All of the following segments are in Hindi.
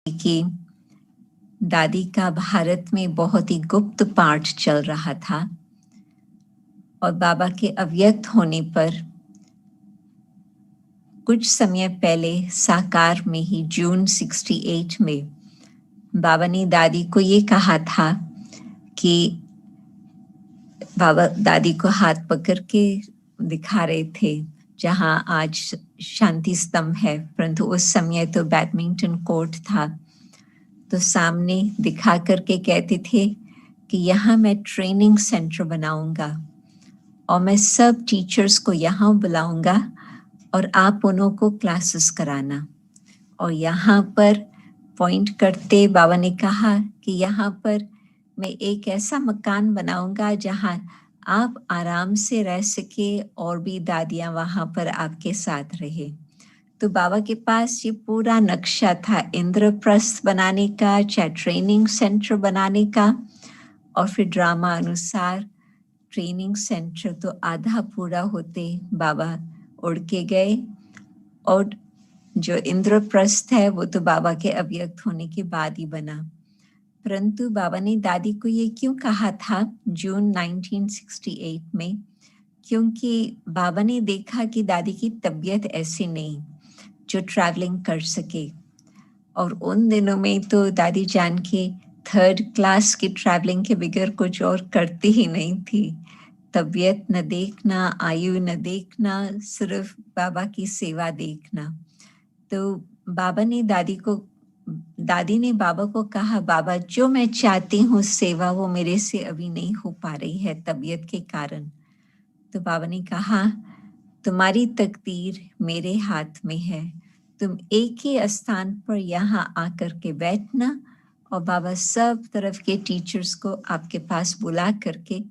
कि दादी का भारत में बहुत ही गुप्त पाठ चल रहा था और बाबा के अव्यक्त होने पर कुछ समय पहले साकार में ही जून 68 में बाबा ने दादी को ये कहा था कि बाबा दादी को हाथ पकड़ के दिखा रहे थे जहां आज शांति स्तंभ है, परंतु उस समय तो बैडमिंटन कोर्ट था। तो सामने दिखा करके कहते थे कि यहाँ मैं ट्रेनिंग सेंटर बनाऊंगा और मैं सब टीचर्स को यहाँ बुलाऊंगा और आप उन्हों को क्लासेस कराना। और यहाँ पर पॉइंट करते बाबा ने कहा कि यहाँ पर मैं एक ऐसा मकान बनाऊंगा जहाँ आप आराम से रह सके और भी दादियाँ वहाँ पर आपके साथ रहे। तो बाबा के पास ये पूरा नक्शा था इंद्रप्रस्थ बनाने का, चाहे ट्रेनिंग सेंटर बनाने का, और फिर ड्रामा अनुसार ट्रेनिंग सेंटर तो आधा पूरा होते बाबा उड़ के गए और जो इंद्रप्रस्थ है वो तो बाबा के अव्यक्त होने के बाद ही बना। परंतु बाबा ने दादी को ये क्यों कहा था जून 1968 में? क्योंकि बाबा ने देखा कि दादी की तबीयत ऐसी नहीं जो ट्रैवलिंग कर सके, और उन दिनों में तो दादी जान के 3rd क्लास की ट्रैवलिंग के बगैर कुछ और करती ही नहीं थी। तबीयत न देखना, आयु न देखना, सिर्फ बाबा की सेवा देखना। तो दादी ने बाबा को कहा, बाबा जो मैं चाहती हूँ सेवा वो मेरे से अभी नहीं हो पा रही है तबीयत के कारण। तो बाबा ने कहा, तुम्हारी तकदीर मेरे हाथ में है, तुम एक ही स्थान पर यहाँ आकर के बैठना और बाबा सब तरफ के टीचर्स को आपके पास बुला करके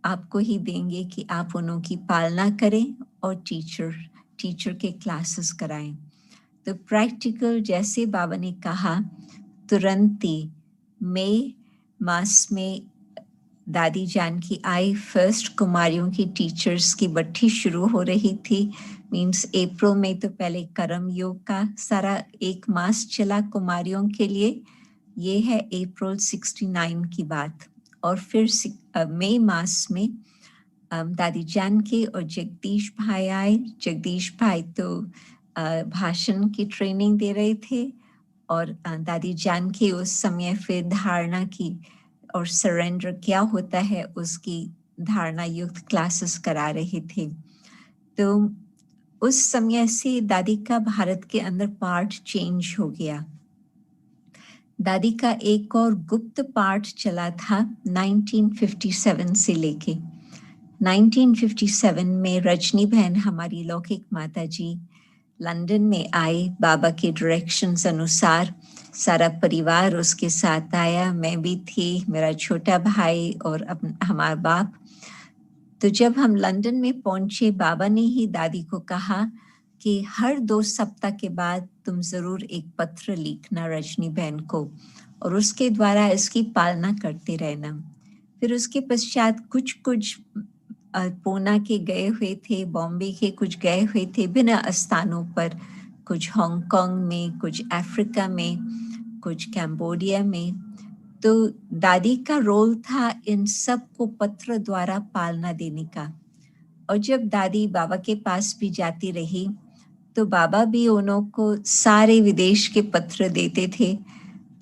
आपको ही देंगे कि आप उन्हों की पालना करें और टीचर के क्लासेस कराएं। तो प्रैक्टिकल जैसे बाबा ने कहा, तुरंत ही मई मास में दादी जान की आई फर्स्ट कुमारियों की टीचर्स की भट्टी शुरू हो रही थी। मीन्स अप्रैल में तो पहले कर्म योग का सारा 1 मास चला कुमारियों के लिए, ये है अप्रैल 69 की बात। और फिर मई मास में दादी जान के और जगदीश भाई आए। जगदीश भाई तो भाषण की ट्रेनिंग दे रहे थे और दादी जान के उस समय फिर धारणा की और सरेंडर क्या होता है उसकी धारणा युक्त क्लासेस करा रहे थे। तो उस समय से दादी का भारत के अंदर पाठ चेंज हो गया। दादी का एक और गुप्त पाठ चला था 1957 से लेके 1957 में रजनी बहन हमारी लौकिक माता जी लंदन में आए। बाबा के डायरेक्शंस अनुसार सारा परिवार उसके साथ आया, मैं भी थी, मेरा छोटा भाई और हमारा बाप। तो जब हम लंदन में पहुंचे, बाबा ने ही दादी को कहा कि हर 2 सप्ताह के बाद तुम जरूर एक पत्र लिखना रजनी बहन को और उसके द्वारा इसकी पालना करते रहना। फिर उसके पश्चात कुछ पूना के गए हुए थे, बॉम्बे के कुछ गए हुए थे भिन्न स्थानों पर, कुछ हांगकांग में, कुछ अफ्रीका में, कुछ कैम्बोडिया में। तो दादी का रोल था इन सब को पत्र द्वारा पालना देने का। और जब दादी बाबा के पास भी जाती रही तो बाबा भी उन्हों को सारे विदेश के पत्र देते थे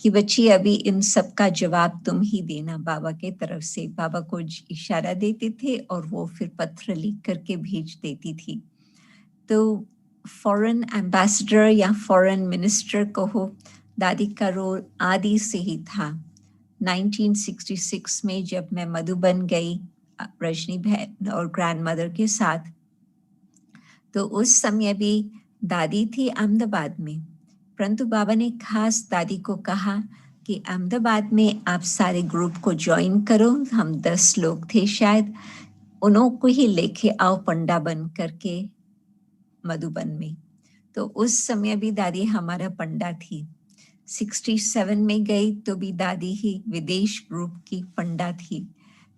कि बच्ची अभी इन सब का जवाब तुम ही देना बाबा के तरफ से। बाबा को इशारा देते थे और वो फिर पत्र लिख करके भेज देती थी। तो फॉरेन एम्बेसडर या फॉरेन मिनिस्टर कहो, दादी का रोल आदि से ही था। 1966 में जब मैं मधुबन गई रजनी बहन और ग्रैंडमदर के साथ, तो उस समय भी दादी थी अहमदाबाद में, परंतु बाबा ने खास दादी को कहा कि अहमदाबाद में आप सारे ग्रुप को ज्वाइन करो। हम 10 लोग थे शायद, उन्हों को ही लेके आओ पंडा बन करके मधुबन में। तो उस समय भी दादी हमारा पंडा थी। 67 में गई तो भी दादी ही विदेश ग्रुप की पंडा थी।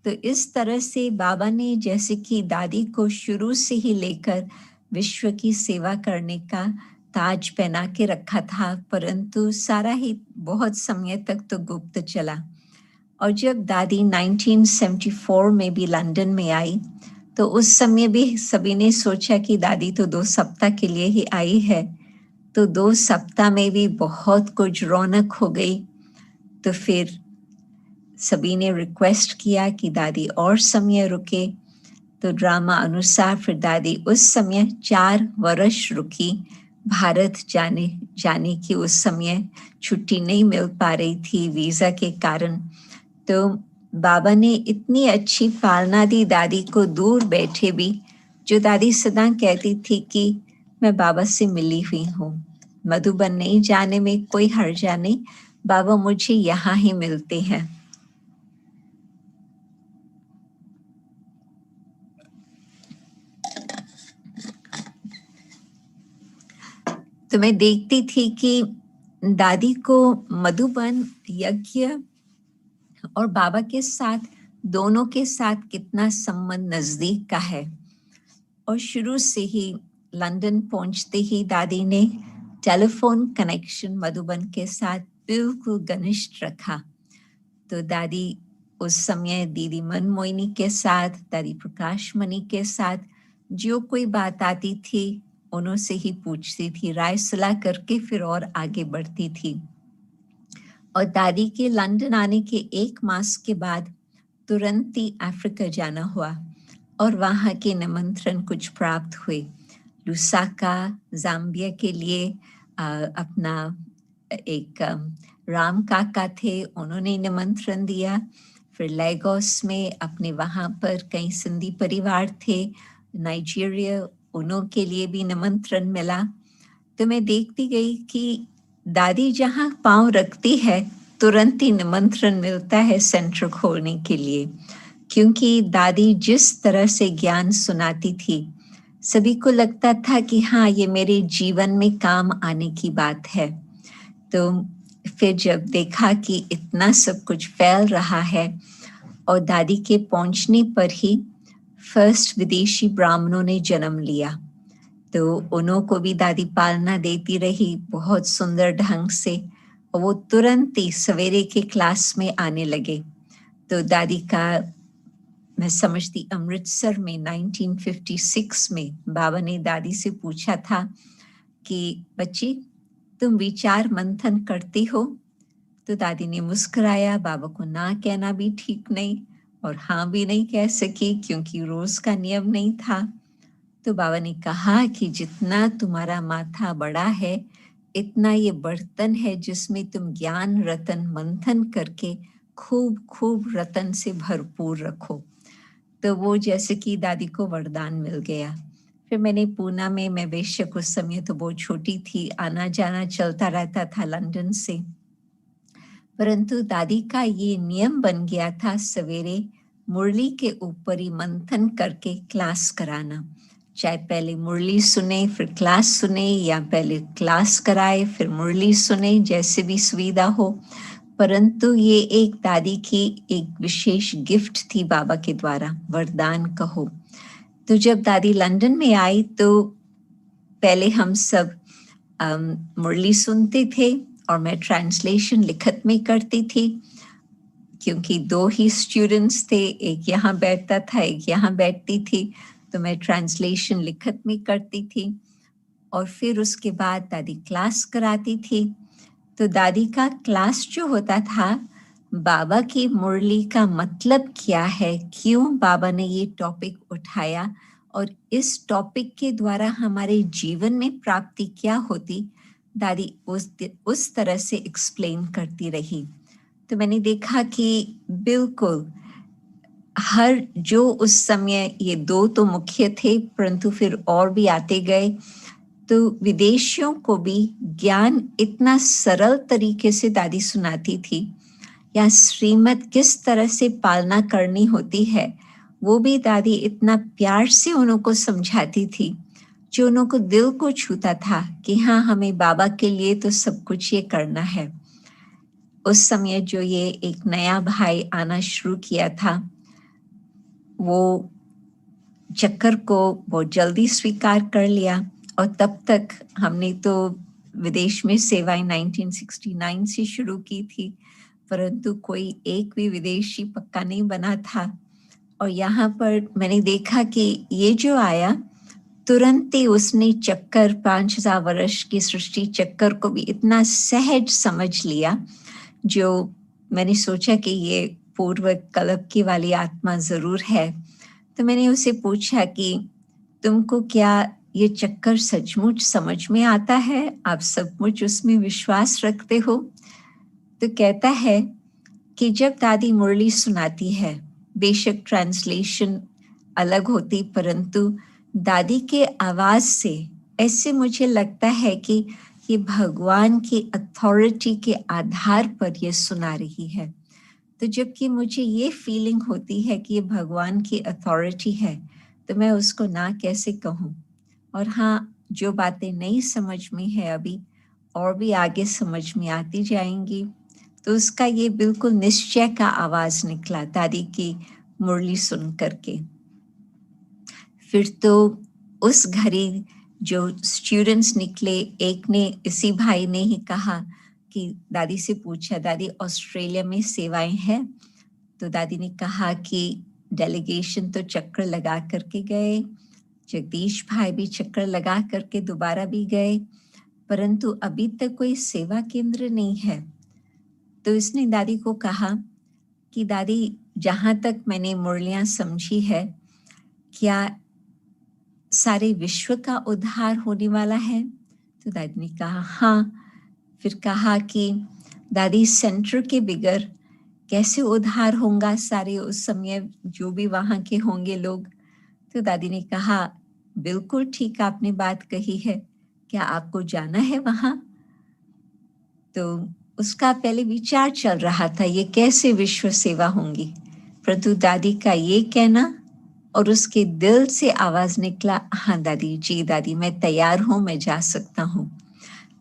तो इस तरह से बाबा ने जैसे कि दादी को शुरू से ही लेकर विश्व की सेवा करने का ताज पहना के रखा था, परंतु सारा ही बहुत समय तक तो गुप्त चला। और जब दादी 1974 में भी लंदन में आई, तो उस समय भी सभी ने सोचा कि दादी तो 2 सप्ताह के लिए ही आई है, तो 2 सप्ताह में भी बहुत कुछ रौनक हो गई। तो फिर सभी ने रिक्वेस्ट किया कि दादी और समय रुके, तो ड्रामा अनुसार फिर दादी उस समय 4 वर्ष रुकी। भारत जाने की उस समय छुट्टी नहीं मिल पा रही थी वीजा के कारण। तो बाबा ने इतनी अच्छी पालना दी दादी को, दूर बैठे भी, जो दादी सदा कहती थी कि मैं बाबा से मिली हुई हूँ, मधुबन नहीं जाने में कोई हर्जा नहीं, बाबा मुझे यहाँ ही मिलते हैं। तो मैं देखती थी कि दादी को मधुबन, यज्ञ और बाबा के साथ, दोनों के साथ कितना संबंध नजदीक का है। और शुरू से ही लंदन पहुंचते ही दादी ने टेलीफोन कनेक्शन मधुबन के साथ बिल्कुल घनिष्ठ रखा। तो दादी उस समय दीदी मनमोहिनी के साथ, दादी प्रकाश मणि के साथ जो कोई बात आती थी उनसे ही पूछती थी, राय सलाह करके फिर और आगे बढ़ती थी। और दादी के लंदन आने के 1 मास के बाद तुरंत ही अफ्रीका जाना हुआ और वहाँ के निमंत्रण कुछ प्राप्त हुए। लुसाका, जाम्बिया के लिए अपना एक राम काका थे, उन्होंने निमंत्रण दिया। फिर लेगोस में अपने वहाँ पर कई सिंधी परिवार थे, नाइजीरिया, उनों के लिए भी निमंत्रण मिला। तो मैं देखती गई कि दादी जहाँ पांव रखती है तुरंत ही निमंत्रण मिलता है सेंटर खोलने के लिए, क्योंकि दादी जिस तरह से ज्ञान सुनाती थी सभी को लगता था कि हाँ, ये मेरे जीवन में काम आने की बात है। तो फिर जब देखा कि इतना सब कुछ फैल रहा है, और दादी के पहुंचने पर ही फर्स्ट विदेशी ब्राह्मणों ने जन्म लिया, तो उन्हों को भी दादी पालना देती रही बहुत सुंदर ढंग से, और वो तुरंत ही सवेरे के क्लास में आने लगे। तो दादी का, मैं समझती अमृतसर में 1956 में बाबा ने दादी से पूछा था कि बच्ची तुम विचार मंथन करती हो? तो दादी ने मुस्कुराया, बाबा को ना कहना भी ठीक नहीं और हाँ भी नहीं कह सकी क्योंकि रोज का नियम नहीं था। तो बाबा ने कहा कि जितना तुम्हारा माथा बड़ा है इतना ये बर्तन है जिसमें तुम ज्ञान रतन मंथन करके खूब खूब रतन से भरपूर रखो। तो वो जैसे कि दादी को वरदान मिल गया। फिर मैंने पूना में, मैं बेशक उस समय तो बहुत छोटी थी, आना जाना चलता रहता था लंदन से, परंतु दादी का ये नियम बन गया था सवेरे मुरली के ऊपर ही मंथन करके क्लास कराना। चाहे पहले मुरली सुने फिर क्लास सुने, या पहले क्लास कराए फिर मुरली सुने, जैसे भी सुविधा हो, परंतु ये एक दादी की एक विशेष गिफ्ट थी बाबा के द्वारा, वरदान कहो। तो जब दादी लंदन में आई तो पहले हम सब मुरली सुनते थे और मैं ट्रांसलेशन लिखत में करती थी, क्योंकि 2 ही स्टूडेंट्स थे, एक यहाँ बैठता था एक यहाँ बैठती थी, तो मैं ट्रांसलेशन लिखत में करती थी। और फिर उसके बाद दादी क्लास कराती थी। तो दादी का क्लास जो होता था, बाबा की मुरली का मतलब क्या है, क्यों बाबा ने ये टॉपिक उठाया और इस टॉपिक के द्वारा हमारे जीवन में प्राप्ति क्या होती, दादी उस तरह से एक्सप्लेन करती रही। तो मैंने देखा कि बिल्कुल हर जो उस समय, ये 2 तो मुख्य थे परंतु फिर और भी आते गए, तो विदेशियों को भी ज्ञान इतना सरल तरीके से दादी सुनाती थी, या श्रीमत किस तरह से पालना करनी होती है वो भी दादी इतना प्यार से उनको समझाती थी, जो उनको दिल को छूता था कि हाँ, हमें बाबा के लिए तो सब कुछ ये करना है। उस समय जो ये एक नया भाई आना शुरू किया था, वो चक्कर को बहुत जल्दी स्वीकार कर लिया और तब तक हमने तो विदेश में सेवाएं 1969 से शुरू की थी, परंतु कोई एक भी विदेशी पक्का नहीं बना था। और यहाँ पर मैंने देखा कि ये जो आया, तुरंत ही उसने चक्कर 5000 वर्ष की सृष्टि चक्कर को भी इतना सहज समझ लिया, जो मैंने सोचा कि ये पूर्व कल्प की वाली आत्मा जरूर है। तो मैंने उसे पूछा कि तुमको क्या ये चक्कर सचमुच समझ में आता है? आप सचमुच उसमें विश्वास रखते हो? तो कहता है कि जब दादी मुरली सुनाती है, बेशक ट्रांसलेशन अलग होती, परंतु दादी के आवाज से ऐसे मुझे लगता है कि ये भगवान की अथॉरिटी के आधार पर ये सुना रही है। तो जबकि मुझे ये फीलिंग होती है कि ये भगवान की अथॉरिटी है, तो मैं उसको ना कैसे कहूँ। और हाँ, जो बातें नहीं समझ में है अभी, और भी आगे समझ में आती जाएंगी। तो उसका ये बिल्कुल निश्चय का आवाज निकला दादी की मुरली सुन करके। फिर तो उस घड़ी जो स्टूडेंट्स निकले, एक ने, इसी भाई ने ही कहा कि दादी से पूछा, दादी ऑस्ट्रेलिया में सेवाएं हैं? तो दादी ने कहा कि डेलीगेशन तो चक्कर लगा करके गए, जगदीश भाई भी चक्कर लगा करके दोबारा भी गए, परंतु अभी तक कोई सेवा केंद्र नहीं है। तो इसने दादी को कहा कि दादी, जहां तक मैंने मुरलियां समझी है, क्या सारे विश्व का उद्धार होने वाला है? तो दादी ने कहा हाँ। फिर कहा कि दादी, सेंटर के बिगर कैसे उद्धार होगा सारे उस समय जो भी वहां के होंगे लोग? तो दादी ने कहा बिल्कुल ठीक आपने बात कही है, क्या आपको जाना है वहां? तो उसका पहले विचार चल रहा था ये कैसे विश्व सेवा होंगी, परंतु दादी का ये कहना और उसके दिल से आवाज निकला, हाँ दादी, जी दादी, मैं तैयार हूं, मैं जा सकता हूँ।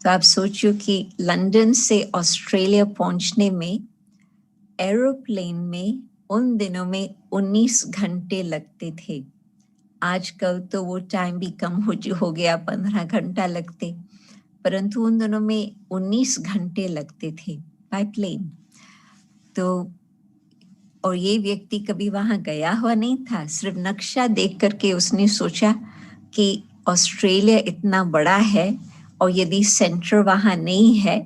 तो आप सोचो कि लंदन से ऑस्ट्रेलिया पहुंचने में एरोप्लेन में उन दिनों में 19 घंटे लगते थे। आजकल तो वो टाइम भी कम हो गया, 15 घंटा लगते, परंतु उन दिनों में 19 घंटे लगते थे बाय प्लेन। तो और ये व्यक्ति कभी वहां गया हुआ नहीं था, सिर्फ नक्शा देख करके उसने सोचा कि ऑस्ट्रेलिया इतना बड़ा है और यदि सेंटर वहां नहीं है,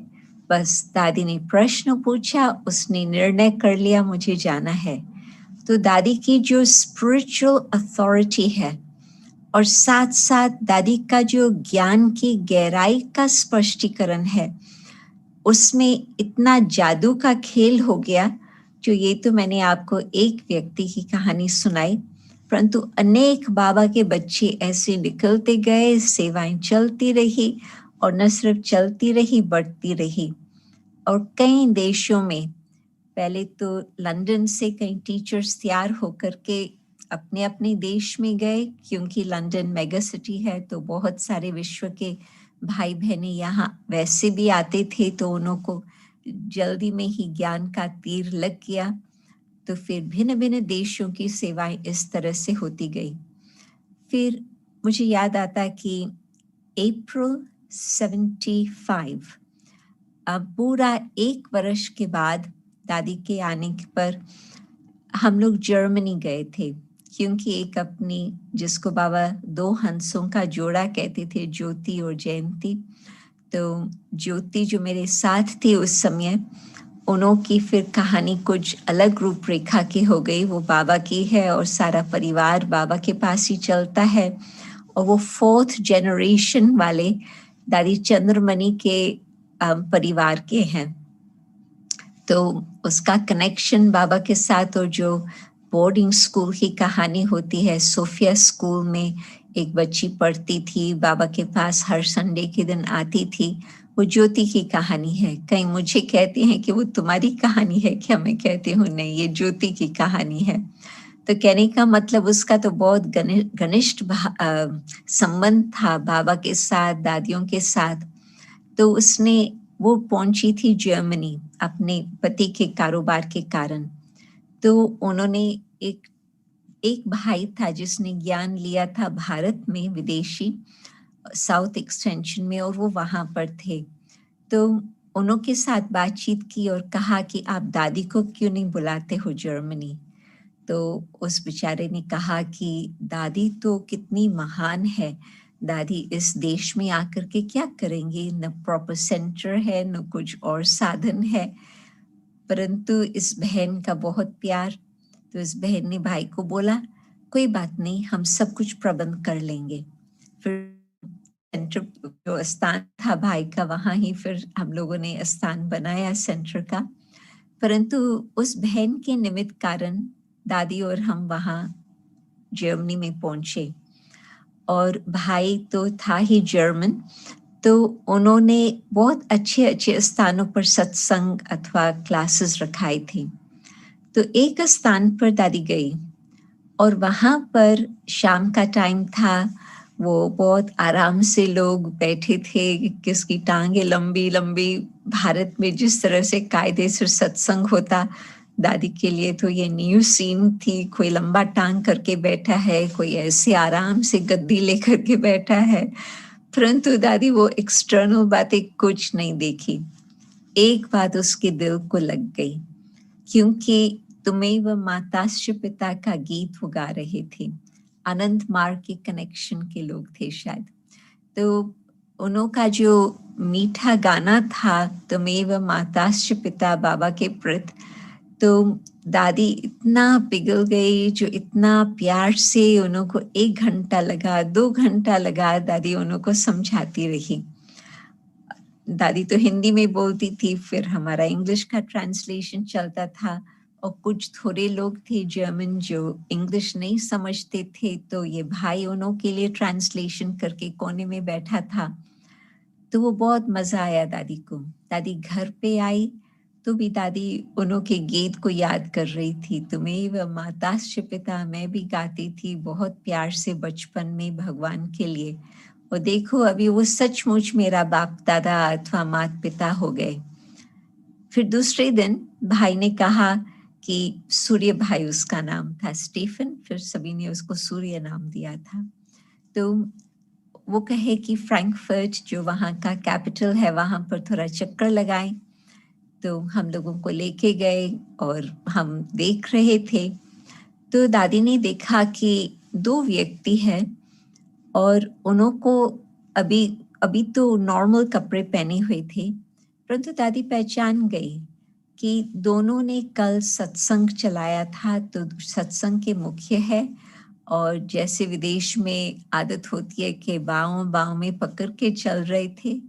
बस दादी ने प्रश्न पूछा, उसने निर्णय कर लिया मुझे जाना है। तो दादी की जो स्पिरिचुअल अथॉरिटी है और साथ साथ दादी का जो ज्ञान की गहराई का स्पष्टीकरण है, उसमें इतना जादू का खेल हो गया। जो ये तो मैंने आपको एक व्यक्ति की कहानी सुनाई, परंतु अनेक बाबा के बच्चे ऐसे निकलते गए, सेवाएं चलती रही, और न सिर्फ चलती रही, बढ़ती रही। और कई देशों में, पहले तो लंदन से कई टीचर्स तैयार होकर के अपने अपने देश में गए, क्योंकि लंदन मेगा सिटी है, तो बहुत सारे विश्व के भाई बहनें यहाँ वैसे भी आते थे, तो उनको जल्दी में ही ज्ञान का तीर लग गया। तो फिर भिन्न भिन्न देशों की सेवाएं इस तरह से होती गई। फिर मुझे याद आता कि अप्रैल 75, अब पूरा 1 वर्ष के बाद दादी के आने पर हम लोग जर्मनी गए थे, क्योंकि एक अपनी, जिसको बाबा 2 हंसों का जोड़ा कहते थे, ज्योति और जयंती, तो ज्योति जो मेरे साथ थी उस समय, उन्हों की फिर कहानी कुछ अलग रूपरेखा की हो गई। वो बाबा की है और सारा परिवार बाबा के पास ही चलता है, और वो 4th जनरेशन वाले दादी चंद्रमणि के परिवार के हैं। तो उसका कनेक्शन बाबा के साथ, और जो बोर्डिंग स्कूल की कहानी होती है, सोफिया स्कूल में एक बच्ची पढ़ती थी, बाबा के पास हर संडे के दिन आती थी, वो ज्योति की कहानी है। कहीं मुझे कहते हैं कि वो तुम्हारी कहानी है क्या? मैं कहती हूँ नहीं, ये ज्योति की कहानी है। तो कहने का मतलब उसका तो बहुत घनिष्ठ संबंध था बाबा के साथ, दादियों के साथ। तो उसने, वो पहुंची थी जर्मनी अपने पति के कारोबार के कारण। तो उन्होंने एक भाई था जिसने ज्ञान लिया था भारत में, विदेशी, साउथ एक्सटेंशन में और वो वहाँ पर थे। तो उनके साथ बातचीत की और कहा कि आप दादी को क्यों नहीं बुलाते हो जर्मनी? तो उस बेचारे ने कहा कि दादी तो कितनी महान है, दादी इस देश में आकर के क्या करेंगी? न प्रॉपर सेंटर है, न कुछ और साधन है। परंतु इस बहन का बहुत प्यार, तो इस बहन ने भाई को बोला, कोई बात नहीं, हम सब कुछ प्रबंध कर लेंगे। फिर सेंटर जो स्थान था भाई का, वहाँ ही फिर हम लोगों ने स्थान बनाया सेंटर का। परंतु उस बहन के निमित्त कारण दादी और हम वहाँ जर्मनी में पहुंचे और भाई तो था ही जर्मन, तो उन्होंने बहुत अच्छे अच्छे स्थानों पर सत्संग अथवा क्लासेस रखाई थी। तो एक स्थान पर दादी गई और वहाँ पर शाम का टाइम था, वो बहुत आराम से लोग बैठे थे, किसकी टांगे लंबी लंबी, भारत में जिस तरह से कायदे से सत्संग होता, दादी के लिए तो ये न्यू सीन थी। कोई लंबा टांग करके बैठा है, कोई ऐसे आराम से गद्दी लेकर के बैठा है। परंतु दादी वो एक्सटर्नल बातें कुछ नहीं देखी। एक बात उसके दिल को लग गई, क्योंकि तुमेव माताश्च पिता का गीत वो गा रहे थे। आनंद मार्ग के कनेक्शन के लोग थे शायद। तो उनका जो मीठा गाना था, तुमेव माताश्च पिता, बाबा के प्रति, तो दादी इतना पिघल गई, जो इतना प्यार से उनको 1 घंटा लगा, 2 घंटा लगा, दादी उनको समझाती रही। दादी तो हिंदी में बोलती थी, फिर हमारा इंग्लिश का ट्रांसलेशन चलता था, और कुछ थोड़े लोग थे जर्मन जो इंग्लिश नहीं समझते थे, तो ये भाई उन्हों के लिए ट्रांसलेशन करके कोने में बैठा था। तो वो बहुत मजा आया दादी को। दादी घर पे आई तो भी दादी उन्हों के गीत को याद कर रही थी। तुम्हें माताश्च पिता मैं भी गाती थी बहुत प्यार से बचपन में भगवान के लिए, और देखो अभी वो सचमुच मेरा बाप दादा अथवा माता पिता हो गए। फिर दूसरे दिन भाई ने कहा कि सूर्य भाई उसका नाम था, स्टीफन, फिर सभी ने उसको सूर्य नाम दिया था। तो वो कहे कि फ्रैंकफर्ट जो वहाँ का कैपिटल है, वहाँ पर थोड़ा चक्कर लगाएं। तो हम लोगों को लेके गए और हम देख रहे थे। तो दादी ने देखा कि 2 व्यक्ति हैं और उनको अभी अभी तो नॉर्मल कपड़े पहने हुए थे, परंतु दादी पहचान गई कि दोनों ने कल सत्संग चलाया था, तो सत्संग के मुख्य है। और जैसे विदेश में आदत होती है कि बाँव में पकड़ के चल रहे थे,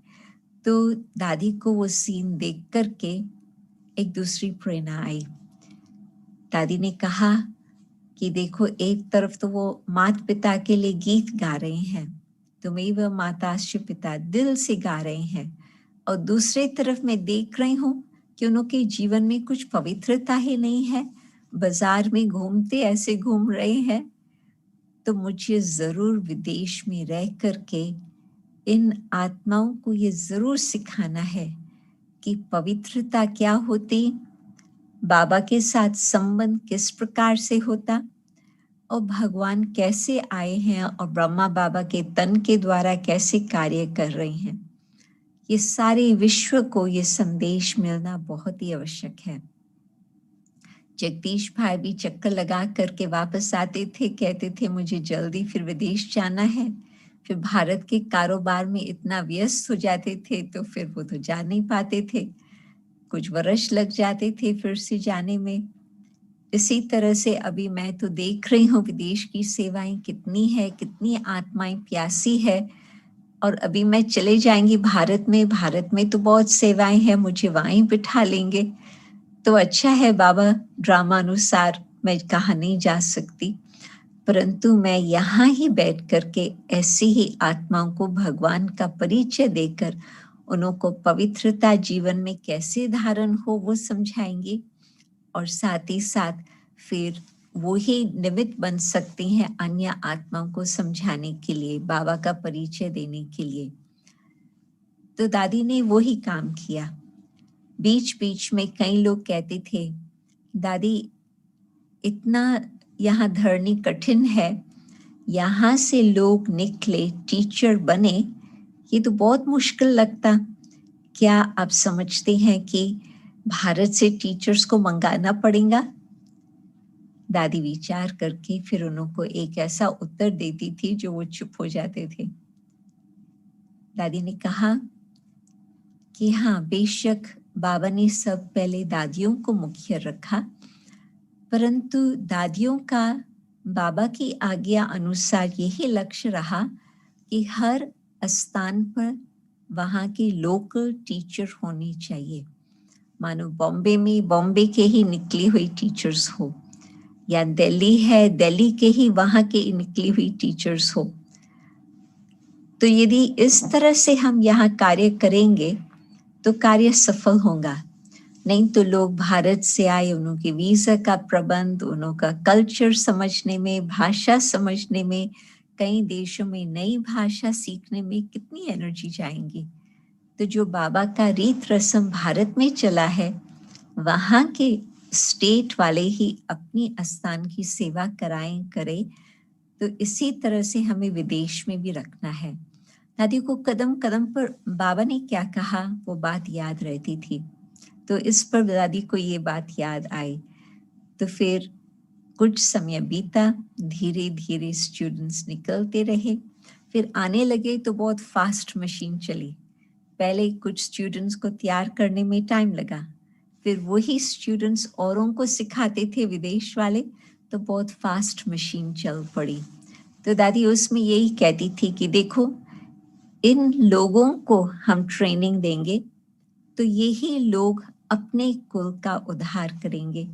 तो दादी को वो सीन देख करके एक दूसरी प्रेरणा आई। दादी ने कहा कि देखो, एक तरफ तो वो माता पिता के लिए गीत गा रहे हैं, तुमेव माताश्च पिता दिल से गा रहे हैं, और दूसरे तरफ मैं देख रही हूँ कि उनके जीवन में कुछ पवित्रता ही नहीं है, बाजार में घूमते ऐसे घूम रहे हैं। तो मुझे जरूर विदेश में रह करके इन आत्माओं को ये जरूर सिखाना है कि पवित्रता क्या होती, बाबा के साथ संबंध किस प्रकार से होता, और भगवान कैसे आए हैं और ब्रह्मा बाबा के तन के द्वारा कैसे कार्य कर रहे हैं। ये सारे विश्व को ये संदेश मिलना बहुत ही आवश्यक है। जगदीश भाई भी चक्कर लगा करके वापस आते थे, कहते थे मुझे जल्दी फिर विदेश जाना है। फिर भारत के कारोबार में इतना व्यस्त हो जाते थे, तो फिर वो तो जा नहीं पाते थे, कुछ वर्ष लग जाते थे फिर से जाने में। इसी तरह से अभी मैं तो देख रही हूँ विदेश की सेवाएं कितनी है, कितनी आत्माएं प्यासी है, और अभी मैं चले जाएंगी भारत में तो बहुत सेवाएं हैं, मुझे वहीं बिठा लेंगे। तो अच्छा है बाबा, ड्रामा अनुसार मैं कहाँ नहीं जा सकती, परंतु मैं यहाँ ही बैठ करके ऐसी ही आत्माओं को भगवान का परिचय देकर उनको पवित्रता जीवन में कैसे धारण हो वो समझाएंगे, और साथ ही साथ फिर वो ही निमित्त बन सकती हैं अन्य आत्माओं को समझाने के लिए, बाबा का परिचय देने के लिए। तो दादी ने वो ही काम किया। बीच बीच में कई लोग कहते थे, दादी इतना यहाँ धरनी कठिन है, यहाँ से लोग निकले, टीचर बने, ये तो बहुत मुश्किल लगता। क्या आप समझते हैं कि भारत से टीचर्स को मंगाना पड़ेगा? दादी विचार करके फिर उनको एक ऐसा उत्तर देती थी जो वो चुप हो जाते थे। दादी ने कहा कि हाँ, बेशक बाबा ने सब पहले दादियों को मुख्य रखा, परंतु दादियों का बाबा की आज्ञा अनुसार यही लक्ष्य रहा कि हर स्थान पर वहाँ की लोकल टीचर होनी चाहिए। मानो बॉम्बे में बॉम्बे के ही निकली हुई टीचर्स हो, या दिल्ली है दिल्ली के ही वहाँ के निकली हुई टीचर्स हो। तो यदि इस तरह से हम यहाँ कार्य करेंगे तो कार्य सफल होगा। नहीं तो लोग भारत से आए, उनके वीजा का प्रबंध, उनका कल्चर समझने में, भाषा समझने में, कई देशों में नई भाषा सीखने में कितनी एनर्जी जाएंगी। तो जो बाबा का रीत रस्म भारत में चला है, वहाँ के स्टेट वाले ही अपनी स्थान की सेवा करें। तो इसी तरह से हमें विदेश में भी रखना है। दादी को कदम कदम पर बाबा ने क्या कहा वो बात याद रहती थी। तो इस पर दादी को ये बात याद आई। तो फिर कुछ समय बीता, धीरे धीरे स्टूडेंट्स निकलते रहे। फिर आने लगे तो बहुत फास्ट मशीन चली। पहले कुछ स्टूडेंट्स को तैयार करने में टाइम लगा, फिर वही स्टूडेंट्स औरों को सिखाते थे विदेश वाले, तो बहुत फास्ट मशीन चल पड़ी। तो दादी उसमें यही कहती थी कि देखो, इन लोगों को हम ट्रेनिंग देंगे तो यही लोग अपने कुल का उद्धार करेंगे,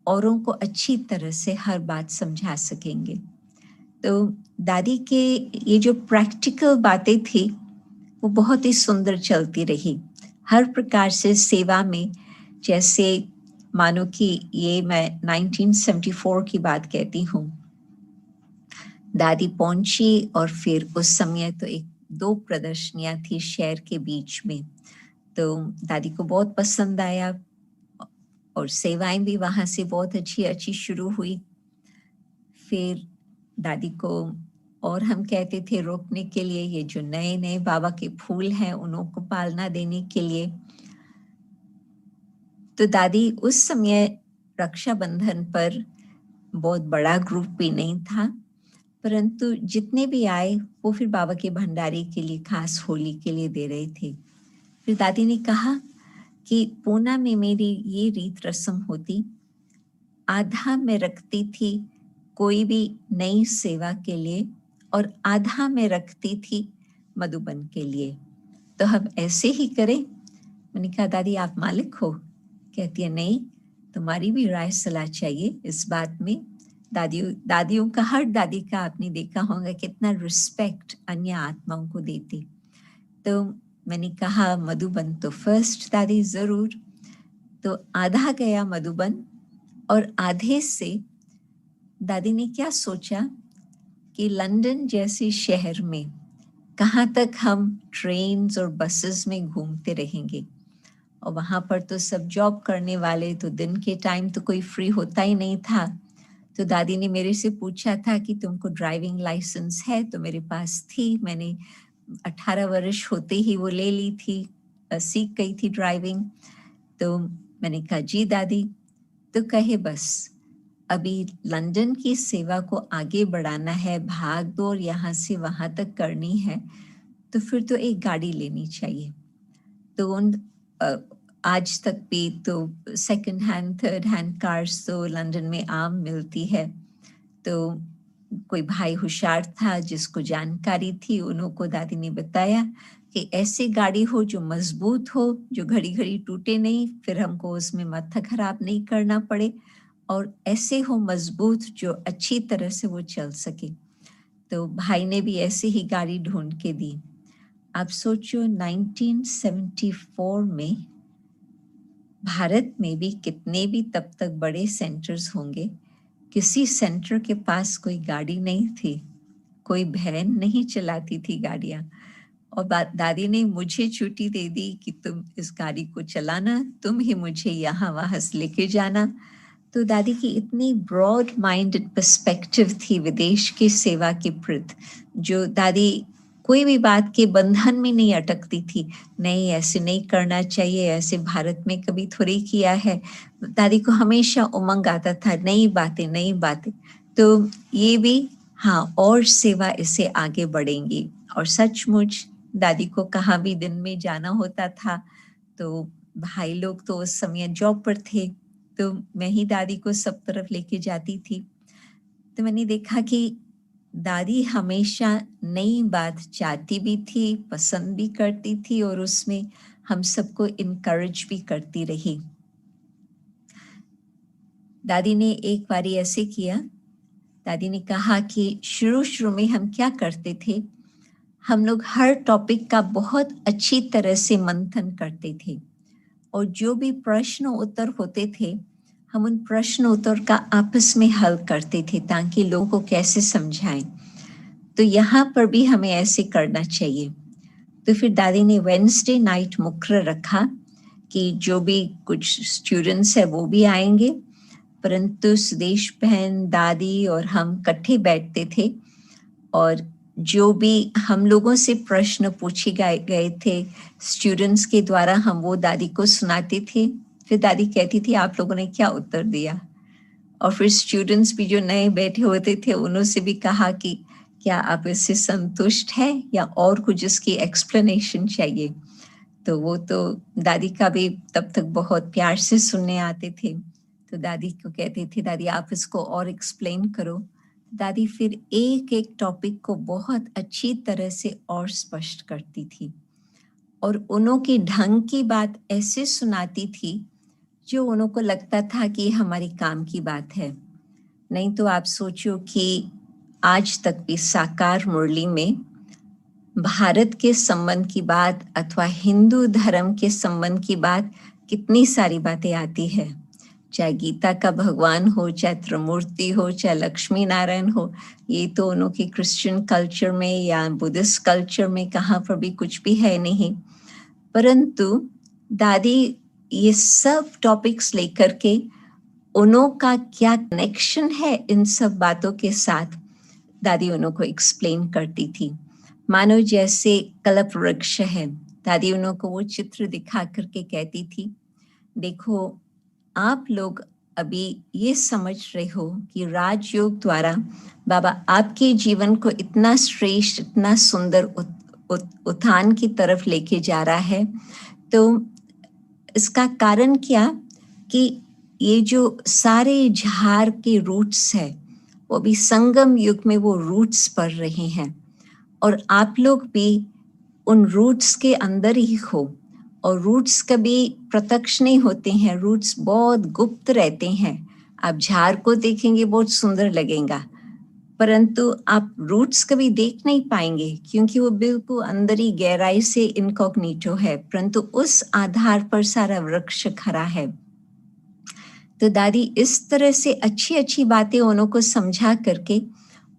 औरों को अच्छी तरह से हर बात समझा सकेंगे। तो दादी के ये जो प्रैक्टिकल बातें थी वो बहुत ही सुंदर चलती रही। हर प्रकार से सेवा में, जैसे मानो कि ये मैं 1974 की बात कहती हूँ, दादी पहुंची और फिर उस समय तो 1-2 प्रदर्शनियां थी शहर के बीच में। तो दादी को बहुत पसंद आया और सेवाएं भी वहाँ से बहुत अच्छी अच्छी शुरू हुई। फिर दादी को और हम कहते थे रोकने के लिए, ये जो नए नए बाबा के फूल हैं उनको को पालना देने के लिए। तो दादी उस समय रक्षाबंधन पर बहुत बड़ा ग्रुप भी नहीं था, परंतु जितने भी आए वो फिर बाबा के भंडारे के लिए, खास होली के लिए दे रहे थे। फिर दादी ने कहा कि पूना में मेरी ये रीत रस्म होती, आधा मैं रखती थी कोई भी नई सेवा के लिए और आधा मैं रखती थी मधुबन के लिए। तो हम ऐसे ही करें। मैंने कहा दादी आप मालिक हो? कहती है नहीं, तुम्हारी भी राय सलाह चाहिए इस बात में। दादियों का, हर दादी का आपने देखा होगा कितना रिस्पेक्ट अन्य आत्माओं को देती। तो मैंने कहा मधुबन तो फर्स्ट दादी जरूर। तो आधा गया मधुबन और आधे से दादी ने क्या सोचा कि लंदन जैसे शहर में कहाँ तक हम ट्रेन्स और बसेस में घूमते रहेंगे, और वहाँ पर तो सब जॉब करने वाले, तो दिन के टाइम तो कोई फ्री होता ही नहीं था। तो दादी ने मेरे से पूछा था कि तुमको ड्राइविंग लाइसेंस है? तो मेरे पास थी, मैंने 18 वर्ष होते ही वो ले ली थी, सीख गई थी ड्राइविंग। तो मैंने कहा जी दादी। तो कहे बस अभी लंदन की सेवा को आगे बढ़ाना है, भाग दौड़ यहाँ से वहाँ तक करनी है, तो फिर तो एक गाड़ी लेनी चाहिए। तो आज तक भी तो second hand, third hand cars तो लंदन में आम मिलती है। तो कोई भाई होशियार था जिसको जानकारी थी, उनको दादी ने बताया कि ऐसी गाड़ी हो जो मजबूत हो, जो घड़ी घड़ी टूटे नहीं, फिर हमको उसमें माथा खराब नहीं करना पड़े, और ऐसे हो मजबूत जो अच्छी तरह से वो चल सके। तो भाई ने भी ऐसे ही गाड़ी ढूंढ के दी। आप सोचो 1974 में भारत में भी कितने भी तब तक बड़े सेंटर्स होंगे, किसी सेंटर के पास कोई गाड़ी नहीं थी, कोई बहन नहीं चलाती थी गाड़ियां। और दादी ने मुझे छुट्टी दे दी कि तुम इस गाड़ी को चलाना, तुम ही मुझे यहाँ वहाँ से लेके जाना। तो दादी की इतनी ब्रॉड माइंडेड पर्सपेक्टिव थी विदेश की सेवा के प्रति, जो दादी कोई भी बात के बंधन में नहीं अटकती थी। नहीं, ऐसे नहीं करना चाहिए, ऐसे भारत में कभी थोड़ी किया है। दादी को हमेशा उमंग आता था, नई बातें, नई बातें। तो ये भी हाँ, और सेवा इससे आगे बढ़ेंगी। और सचमुच दादी को कहाँ भी दिन में जाना होता था, तो भाई लोग तो उस समय जॉब पर थे, तो मैं ही दादी को सब तरफ लेके जाती थी। तो मैंने देखा कि दादी हमेशा नई बात चाहती भी थी, पसंद भी करती थी और उसमें हम सबको इनकरेज भी करती रही। दादी ने एक बारी ऐसे किया, दादी ने कहा कि शुरू-शुरू में हम क्या करते थे, हम लोग हर टॉपिक का बहुत अच्छी तरह से मंथन करते थे और जो भी प्रश्न उत्तर होते थे, हम उन प्रश्न उत्तर का आपस में हल करते थे ताकि लोगों को कैसे समझाएं। तो यहाँ पर भी हमें ऐसे करना चाहिए। तो फिर दादी ने वेडनेसडे नाइट मुक्र रखा कि जो भी कुछ स्टूडेंट्स है वो भी आएंगे, परंतु सुदेश बहन, दादी और हम इकट्ठे बैठते थे और जो भी हम लोगों से प्रश्न पूछे गए थे स्टूडेंट्स के द्वारा, हम वो दादी को सुनाते थे। फिर दादी कहती थी आप लोगों ने क्या उत्तर दिया, और फिर स्टूडेंट्स भी जो नए बैठे होते थे उनसे भी कहा कि क्या आप इससे संतुष्ट हैं या और कुछ इसकी एक्सप्लेनेशन चाहिए। तो वो तो दादी का भी तब तक बहुत प्यार से सुनने आते थे, तो दादी को कहते थे दादी आप इसको और एक्सप्लेन करो। दादी फिर एक एक टॉपिक को बहुत अच्छी तरह से और स्पष्ट करती थी और उन्हों के ढंग की बात ऐसे सुनाती थी जो उन्हों को लगता था कि हमारे काम की बात है। नहीं तो आप सोचो कि आज तक भी साकार मुरली में भारत के संबंध की बात अथवा हिंदू धर्म के संबंध की बात कितनी सारी बातें आती है, चाहे गीता का भगवान हो, चाहे त्रिमूर्ति हो, चाहे लक्ष्मी नारायण हो। ये तो उन्हों के क्रिश्चियन कल्चर में या बुद्धिस्ट कल्चर में कहाँ पर भी कुछ भी है नहीं, परंतु दादी ये सब टॉपिक्स लेकर के उन्हों का क्या कनेक्शन है इन सब बातों के साथ दादी उन्हों को एक्सप्लेन करती थी। मानो जैसे कल्प वृक्ष है, दादी उन्हों को वो चित्र दिखा करके कहती थी देखो आप लोग अभी ये समझ रहे हो कि राजयोग द्वारा बाबा आपके जीवन को इतना श्रेष्ठ, इतना सुंदर उत्थान की तरफ लेके जा रहा है। तो इसका कारण क्या कि ये जो सारे झाड़ के रूट्स है वो भी संगम युग में वो रूट्स पड़ रहे हैं और आप लोग भी उन रूट्स के अंदर ही हो। और रूट्स कभी प्रत्यक्ष नहीं होते हैं, रूट्स बहुत गुप्त रहते हैं। आप झाड़ को देखेंगे बहुत सुंदर लगेगा, परंतु आप रूट्स कभी देख नहीं पाएंगे क्योंकि वो बिल्कुल अंदर ही गहराई से इनकॉग्निटो है, परंतु उस आधार पर सारा वृक्ष खड़ा है। तो दादी इस तरह से अच्छी अच्छी बातें उन्हों को समझा करके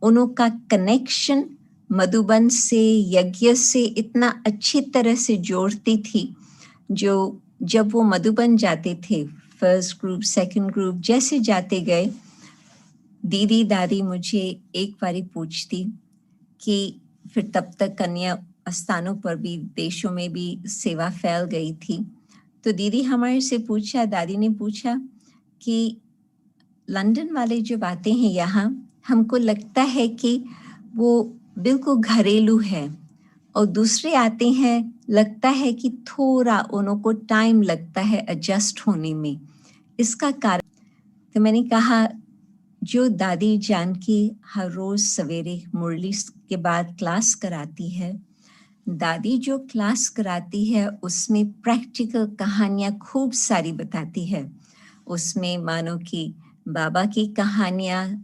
उन्हों का कनेक्शन मधुबन से, यज्ञ से इतना अच्छी तरह से जोड़ती थी। जो जब वो मधुबन जाते थे, फर्स्ट ग्रुप, सेकंड ग्रुप जैसे जाते गए, दीदी दादी मुझे एक बारी पूछती कि फिर तब तक अन्य स्थानों पर भी, देशों में भी सेवा फैल गई थी। तो दीदी हमारे से पूछा, दादी ने पूछा कि लंदन वाले जो आते हैं यहाँ, हमको लगता है कि वो बिल्कुल घरेलू है और दूसरे आते हैं लगता है कि थोड़ा उनको टाइम लगता है एडजस्ट होने में, इसका कारण। तो मैंने कहा जो दादी जानकी हर रोज सवेरे मुरली के बाद क्लास कराती है, दादी जो क्लास कराती है उसमें प्रैक्टिकल कहानियाँ खूब सारी बताती है। उसमें मानो कि बाबा की कहानियाँ,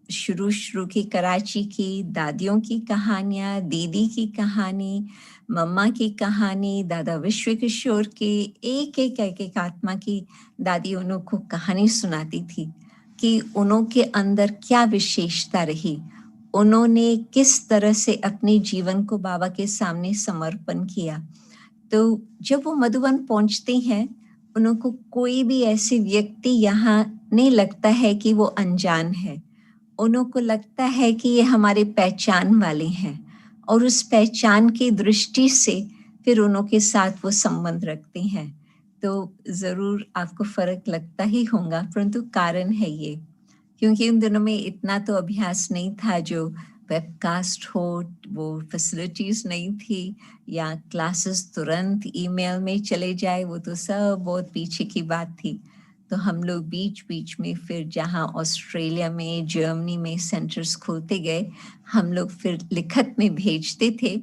शुरू की कराची की दादियों की कहानियाँ, दीदी की कहानी, मम्मा की कहानी, दादा विश्व किशोर की, एक आत्मा की दादी उन्हों को कहानी सुनाती थी कि उन्हों के अंदर क्या विशेषता रही, उन्होंने किस तरह से अपने जीवन को बाबा के सामने समर्पण किया। तो जब वो मधुबन पहुंचते हैं, उनको कोई भी ऐसे व्यक्ति यहाँ नहीं लगता है कि वो अनजान है, उनको लगता है कि ये हमारे पहचान वाले हैं और उस पहचान की दृष्टि से फिर उनके साथ वो संबंध रखते हैं। तो ज़रूर आपको फ़र्क लगता ही होगा, परंतु कारण है ये, क्योंकि उन दिनों में इतना तो अभ्यास नहीं था जो वेबकास्ट हो, वो फैसिलिटीज़ नहीं थी या क्लासेस तुरंत ईमेल में चले जाए, वो तो सब बहुत पीछे की बात थी। तो हम लोग बीच-बीच में फिर जहाँ ऑस्ट्रेलिया में, जर्मनी में सेंटर्स खुलते गए, हम लोग फिर लिखत में भेजते थे।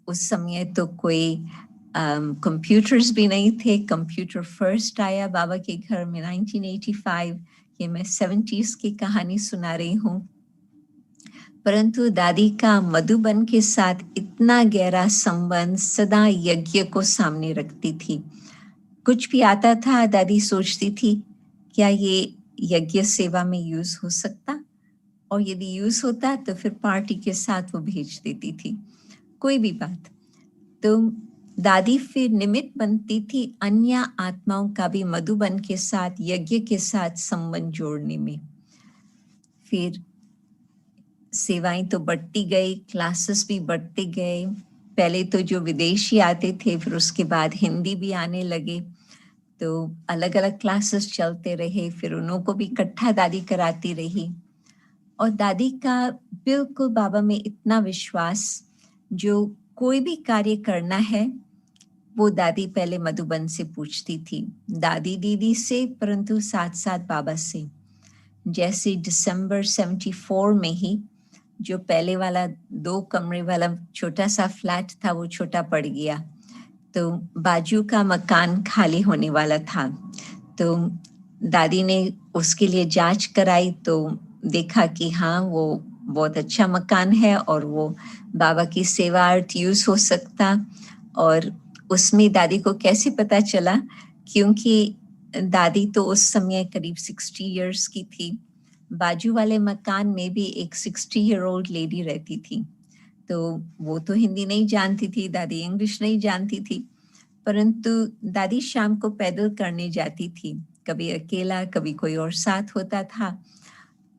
उस समय तो कोई कंप्यूटर्स भी नहीं थे, कंप्यूटर फर्स्ट आया बाबा के घर में 1985। ये मैं 70s की कहानी सुना रही हूँ। परंतु दादी का मधुबन के साथ इतना गहरा संबंध सदा यज्ञ को सामने रखती थी। कुछ भी आता था, दादी सोचती थी, क्या ये यज्ञ सेवा में यूज़ हो सकता? और यदि यूज़ होता तो फिर पार्टी के साथ वो भेज देती थी, कोई भी बात। तो दादी फिर निमित्त बनती थी अन्य आत्माओं का भी मधुबन के साथ, यज्ञ के साथ संबंध जोड़ने में। फिर सेवाएं तो बढ़ती गई, क्लासेस भी बढ़ते गए। पहले तो जो विदेशी आते थे, फिर उसके बाद हिंदी भी आने लगे, तो अलग अलग क्लासेस चलते रहे। फिर उन्हों को भी इकट्ठा दादी कराती रही। और दादी का बिल्कुल बाबा में इतना विश्वास, जो कोई भी कार्य करना है वो दादी पहले मधुबन से पूछती थी, दादी दीदी से, परंतु साथ साथ बाबा से। जैसे दिसंबर 74 में ही जो पहले वाला 2 कमरे वाला छोटा सा फ्लैट था वो छोटा पड़ गया, तो बाजू का मकान खाली होने वाला था। तो दादी ने उसके लिए जांच कराई, तो देखा कि हाँ वो बहुत अच्छा मकान है और वो बाबा की सेवार्थ यूज हो सकता। और उसमें दादी को कैसे पता चला, क्योंकि दादी तो उस समय करीब 60 इयर्स की थी। बाजू वाले मकान में भी एक 60 ईयर ओल्ड लेडी रहती थी, तो वो तो हिंदी नहीं जानती थी, दादी इंग्लिश नहीं जानती थी, परंतु दादी शाम को पैदल करने जाती थी, कभी अकेला कभी कोई और साथ होता था।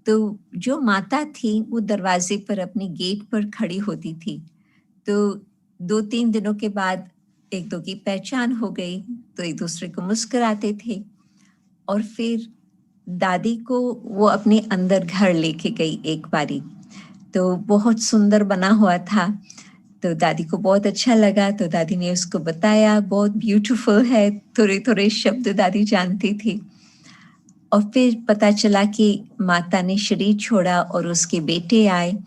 तो जो माता थी वो दरवाजे पर अपने गेट पर खड़ी होती थी, तो 2-3 दिनों के बाद एक दो की पहचान हो गई, तो एक दूसरे को मुस्कुराते थे। और फिर दादी को वो अपने अंदर घर लेके गई एक बारी, तो बहुत सुंदर बना हुआ था, तो दादी को बहुत अच्छा लगा, तो दादी ने उसको बताया बहुत ब्यूटीफुल है, थोड़े थोड़े शब्द दादी जानती थी। और फिर पता चला कि माता ने शरीर छोड़ा और उसके बेटे आए,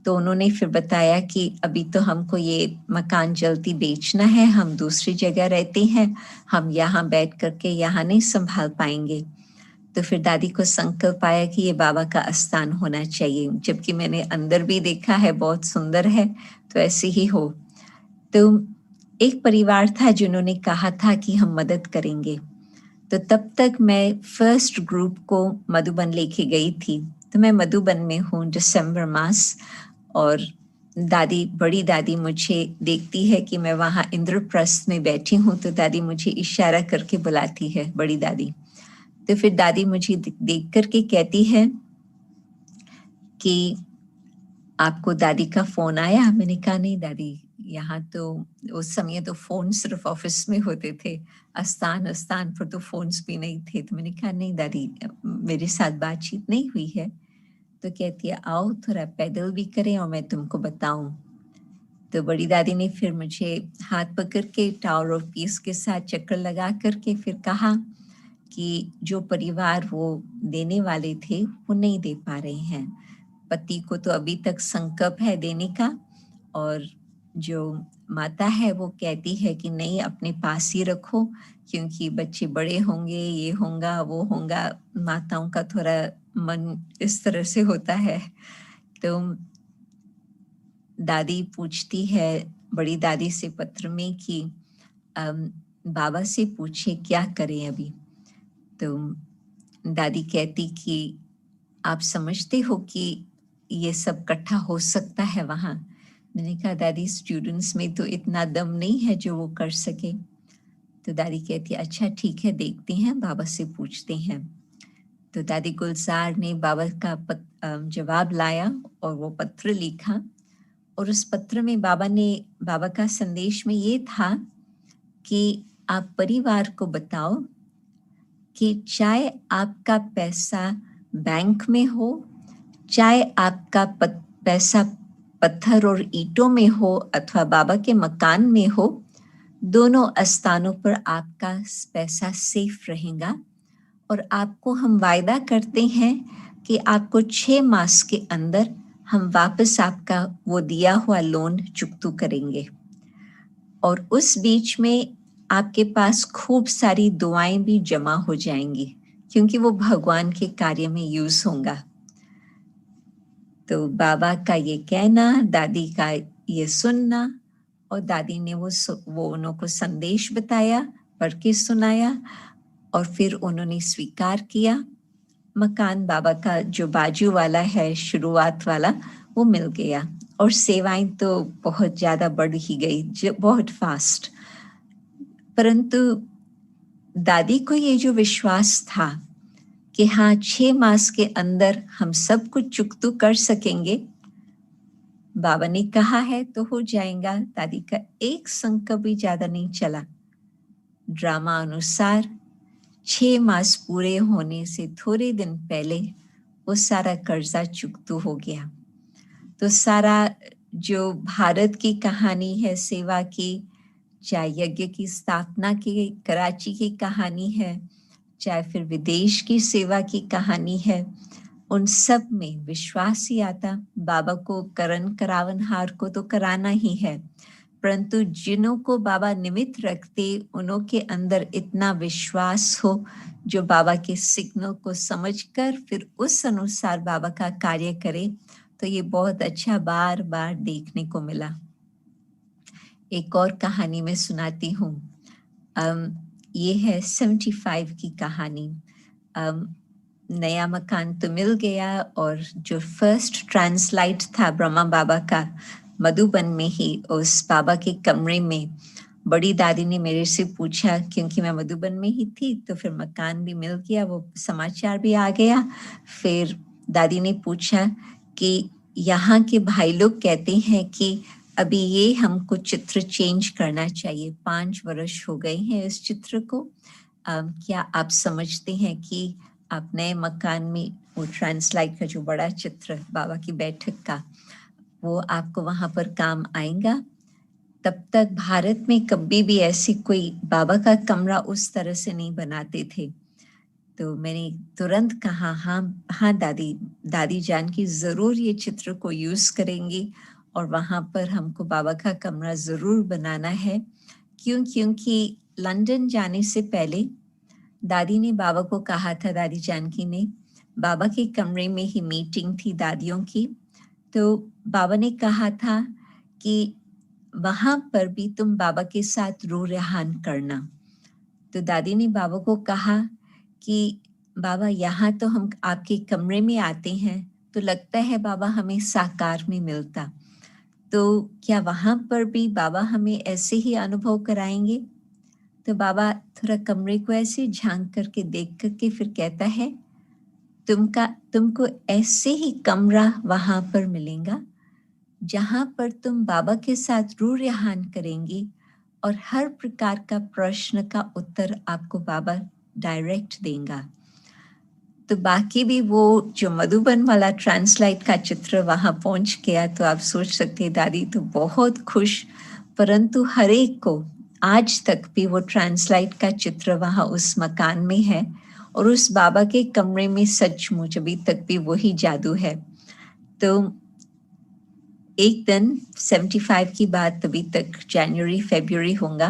तो उन्होंने फिर बताया कि अभी तो हमको ये मकान जल्दी बेचना है, हम दूसरी जगह रहते हैं, हम यहाँ बैठ करके यहाँ नहीं संभाल पाएंगे। तो फिर दादी को संकल्प आया कि ये बाबा का आस्थान होना चाहिए, जबकि मैंने अंदर भी देखा है बहुत सुंदर है, तो ऐसे ही हो। तो एक परिवार था जिन्होंने कहा था कि हम मदद करेंगे, तो तब तक मैं फर्स्ट ग्रुप को मधुबन लेके गई थी। तो मैं मधुबन में हूँ दिसंबर मास, और दादी, बड़ी दादी मुझे देखती है कि मैं वहाँ इंद्रप्रस्थ में बैठी हूँ, तो दादी मुझे इशारा करके बुलाती है, बड़ी दादी। तो फिर दादी मुझे देख करके कहती है कि आपको दादी का फोन आया? मैंने कहा नहीं दादी, यहाँ तो उस समय तो फोन सिर्फ ऑफिस में होते थे, आस्थान पर तो फोन्स भी नहीं थे। तो मैंने कहा नहीं दादी, मेरे साथ बातचीत नहीं हुई है। तो कहती है आओ थोड़ा पैदल भी करें और मैं तुमको बताऊं। तो बड़ी दादी ने फिर मुझे हाथ पकड़ के टावर ऑफ पीस के साथ चक्कर लगा करके फिर कहा कि जो परिवार वो देने वाले थे वो नहीं दे पा रहे हैं, पति को तो अभी तक संकल्प है देने का, और जो माता है वो कहती है कि नहीं अपने पास ही रखो, क्योंकि बच्चे बड़े होंगे, ये होगा वो होगा, माताओं का थोड़ा मन इस तरह से होता है। तो दादी पूछती है बड़ी दादी से पत्र में कि बाबा से पूछे क्या करें अभी। तो दादी कहती कि आप समझते हो कि ये सब इकट्ठा हो सकता है वहाँ? मैंने कहा दादी स्टूडेंट्स में तो इतना दम नहीं है जो वो कर सके। तो दादी कहती अच्छा ठीक है, देखते हैं, बाबा से पूछते हैं। तो दादी गुलजार ने बाबा का जवाब लाया और वो पत्र लिखा, और उस पत्र में बाबा का संदेश में ये था कि आप परिवार को बताओ कि चाहे आपका पैसा बैंक में हो, चाहे आपका पैसा पत्थर और ईंटों में हो अथवा बाबा के मकान में हो, दोनों स्थानों पर आपका पैसा सेफ रहेगा। और आपको हम वायदा करते हैं कि आपको 6 मास के अंदर हम वापस आपका वो दिया हुआ लोन चुकता करेंगे। और उस बीच में आपके पास खूब सारी दुआएं भी जमा हो जाएंगी, क्योंकि वो भगवान के कार्य में यूज होगा। तो बाबा का ये कहना, दादी का ये सुनना, और दादी ने वो उनको संदेश बताया, पढ़ के सुनाया, और फिर उन्होंने स्वीकार किया। मकान बाबा का जो बाजू वाला है, शुरुआत वाला, वो मिल गया। और सेवाएं तो बहुत ज्यादा बढ़ ही गई, बहुत फास्ट। परंतु दादी को ये जो विश्वास था कि हाँ 6 मास के अंदर हम सब कुछ चुकतू कर सकेंगे, बाबा ने कहा है तो हो जाएगा। दादी का एक संकल्प भी ज्यादा नहीं चला। ड्रामा अनुसार 6 मास पूरे होने से थोड़े दिन पहले वो सारा कर्जा चुकतू हो गया। तो सारा जो भारत की कहानी है सेवा की, चाहे यज्ञ की स्थापना की कराची की कहानी है, चाहे फिर विदेश की सेवा की कहानी है, उन सब में विश्वास ही आता। बाबा को करण करावनहार को तो कराना ही है, परंतु जिन्हों को बाबा निमित्त रखते उन्हों के अंदर इतना विश्वास हो जो बाबा के सिग्नल को समझकर फिर उस अनुसार बाबा का कार्य करे, तो ये बहुत अच्छा बार बार देखने को मिला। एक और कहानी मैं सुनाती हूँ। ये है 75 की कहानी। नया मकान तो मिल गया, और जो फर्स्ट ट्रांसलाइट था ब्रह्मा बाबा का मधुबन में ही, उस बाबा के कमरे में बड़ी दादी ने मेरे से पूछा, क्योंकि मैं मधुबन में ही थी, तो फिर मकान भी मिल गया, वो समाचार भी आ गया। फिर दादी ने पूछा कि यहाँ के भाई लोग कहते हैं कि अभी ये हमको चित्र चेंज करना चाहिए, 5 वर्ष हो गए हैं इस चित्र को। क्या आप समझते हैं कि आप नए मकान में वो ट्रांसलाइट का जो बड़ा चित्र बाबा की बैठक का, वो आपको वहां पर काम आएगा? तब तक भारत में कभी भी ऐसी कोई बाबा का कमरा उस तरह से नहीं बनाते थे। तो मैंने तुरंत कहा हाँ दादी जान की जरूर ये चित्र को यूज करेंगी, और वहां पर हमको बाबा का कमरा जरूर बनाना है। क्योंकि लंदन जाने से पहले दादी ने बाबा को कहा था, दादी जानकी ने, बाबा के कमरे में ही मीटिंग थी दादियों की, तो बाबा ने कहा था कि वहां पर भी तुम बाबा के साथ रू रेहान करना। तो दादी ने बाबा को कहा कि बाबा यहाँ तो हम आपके कमरे में आते हैं तो लगता है बाबा हमें साकार में मिलता, तो क्या वहां पर भी बाबा हमें ऐसे ही अनुभव कराएंगे? तो बाबा थोड़ा कमरे को ऐसे झांक करके देख करके फिर कहता है, तुमको ऐसे ही कमरा वहां पर मिलेगा जहां पर तुम बाबा के साथ रू रेहान करेंगे, और हर प्रकार का प्रश्न का उत्तर आपको बाबा डायरेक्ट देगा। तो बाकी भी वो जो मधुबन वाला ट्रांसलाइट का चित्र वहां पहुंच गया, तो आप सोच सकते हैं दादी तो बहुत खुश। परंतु हर एक को आज तक भी वो ट्रांसलाइट का चित्र वहां उस मकान में है, और उस बाबा के कमरे में सचमुच अभी तक भी वही जादू है। तो एक दिन 75 की बात, तभी तक जनवरी फरवरी होगा,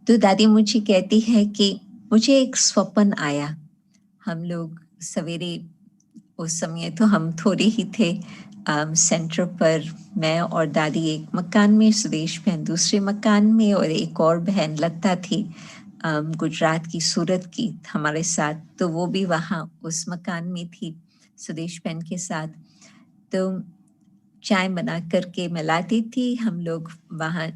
तो दादी मुझे कहती है कि मुझे एक स्वप्न आया। हम लोग सवेरे, उस समय तो हम थोड़े ही थे, सेंटर पर मैं और दादी एक मकान में, सुदेश बहन दूसरे मकान में, और एक और बहन लता थी गुजरात की, सूरत की हमारे साथ, तो वो भी वहाँ उस मकान में थी सुदेश बहन के साथ। तो चाय बना करके मैं लाती थी, हम लोग वहाँ,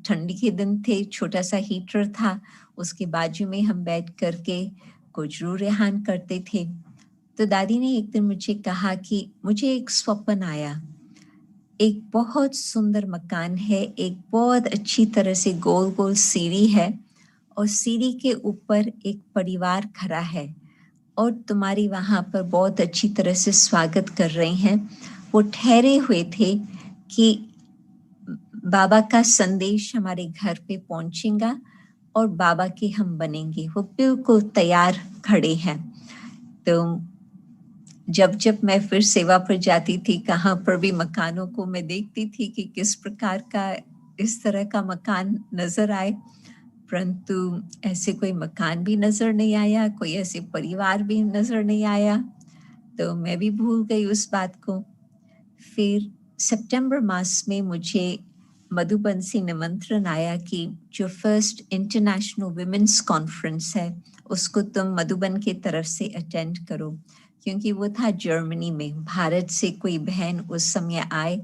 ठंडी के दिन थे, छोटा सा हीटर था, उसके बाजू में हम बैठ करके कुछ रू रेहान करते थे। तो दादी ने एक दिन मुझे कहा कि मुझे एक स्वप्न आया एक बहुत सुंदर मकान है, एक बहुत अच्छी तरह से गोल गोल सीढ़ी है और सीढ़ी के ऊपर एक परिवार खड़ा है और तुम्हारी वहाँ पर बहुत अच्छी तरह से स्वागत कर रहे हैं। वो ठहरे हुए थे कि बाबा का संदेश हमारे घर पे पहुंचेगा और बाबा के हम बनेंगे। वो बिल्कुल तैयार खड़े हैं। तो जब जब मैं फिर सेवा पर जाती थी, कहाँ पर भी मकानों को मैं देखती थी कि किस प्रकार का इस तरह का मकान नजर आए, परंतु ऐसे कोई मकान भी नजर नहीं आया, कोई ऐसे परिवार भी नजर नहीं आया। तो मैं भी भूल गई उस बात को। फिर सितंबर मास में मुझे मधुबन से निमंत्रण आया कि जो फर्स्ट इंटरनेशनल वुमेन्स कॉन्फ्रेंस है उसको तुम मधुबन की तरफ से अटेंड करो, क्योंकि वो था जर्मनी में। भारत से कोई बहन उस समय आए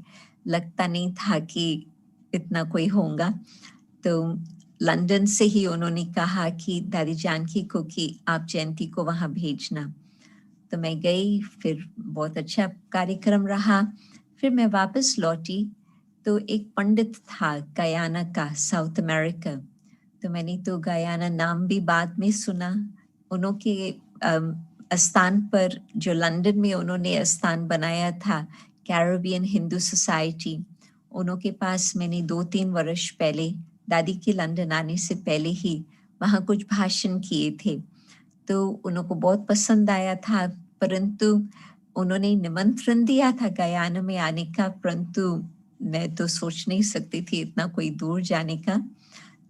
लगता नहीं था कि इतना कोई होगा। तो लंदन से ही उन्होंने कहा कि दादी जानकी को कि आप जयंती को वहाँ भेजना। तो मैं गई, फिर बहुत अच्छा कार्यक्रम रहा। फिर मैं वापस लौटी तो एक पंडित था गयाना का, साउथ अमेरिका। तो मैंने तो गयाना नाम भी बाद में सुना। उनके स्थान पर जो लंदन में उन्होंने स्थान बनाया था, कैरेबियन हिंदू सोसाइटी, उनके पास मैंने 2-3 वर्ष पहले दादी के लंदन आने से पहले ही वहाँ कुछ भाषण किए थे। तो उनको बहुत पसंद आया था, परंतु उन्होंने निमंत्रण दिया था गयाना में आने का, परंतु मैं तो सोच नहीं सकती थी इतना कोई दूर जाने का।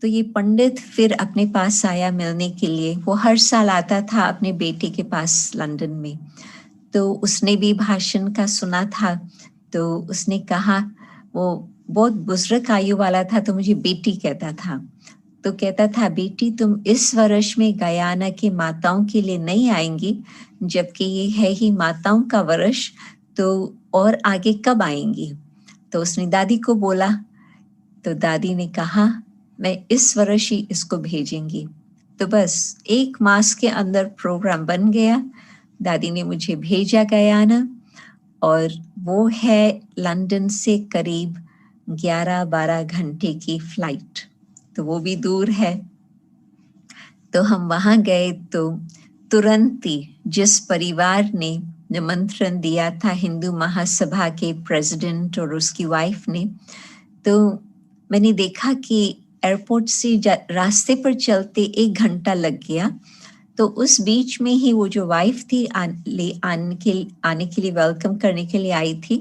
तो ये पंडित फिर अपने पास आया मिलने के लिए। वो हर साल आता था अपने बेटे के पास लंदन में। तो उसने भी भाषण का सुना था। तो उसने कहा, वो बहुत बुजुर्ग आयु वाला था, तो मुझे बेटी कहता था। तो कहता था, बेटी तुम इस वर्ष में गयाना की माताओं के लिए नहीं आएंगी, जबकि ये है ही माताओं का वर्ष, तो और आगे कब आएंगी? तो उसने दादी को बोला। तो दादी ने कहा, मैं इस वर्ष ही इसको भेजेंगी। तो बस 1 मास के अंदर प्रोग्राम बन गया। दादी ने मुझे भेजा गयाना और वो है लंदन से करीब 11-12 घंटे की फ्लाइट, तो वो भी दूर है। तो हम वहाँ गए तो तुरंत ही जिस परिवार ने निमंत्रण दिया था, हिंदू महासभा के प्रेसिडेंट और उसकी वाइफ ने, तो मैंने देखा कि एयरपोर्ट से रास्ते पर चलते 1 घंटा लग गया। तो उस बीच में ही वो जो वाइफ थी आने के लिए वेलकम करने के लिए आई थी,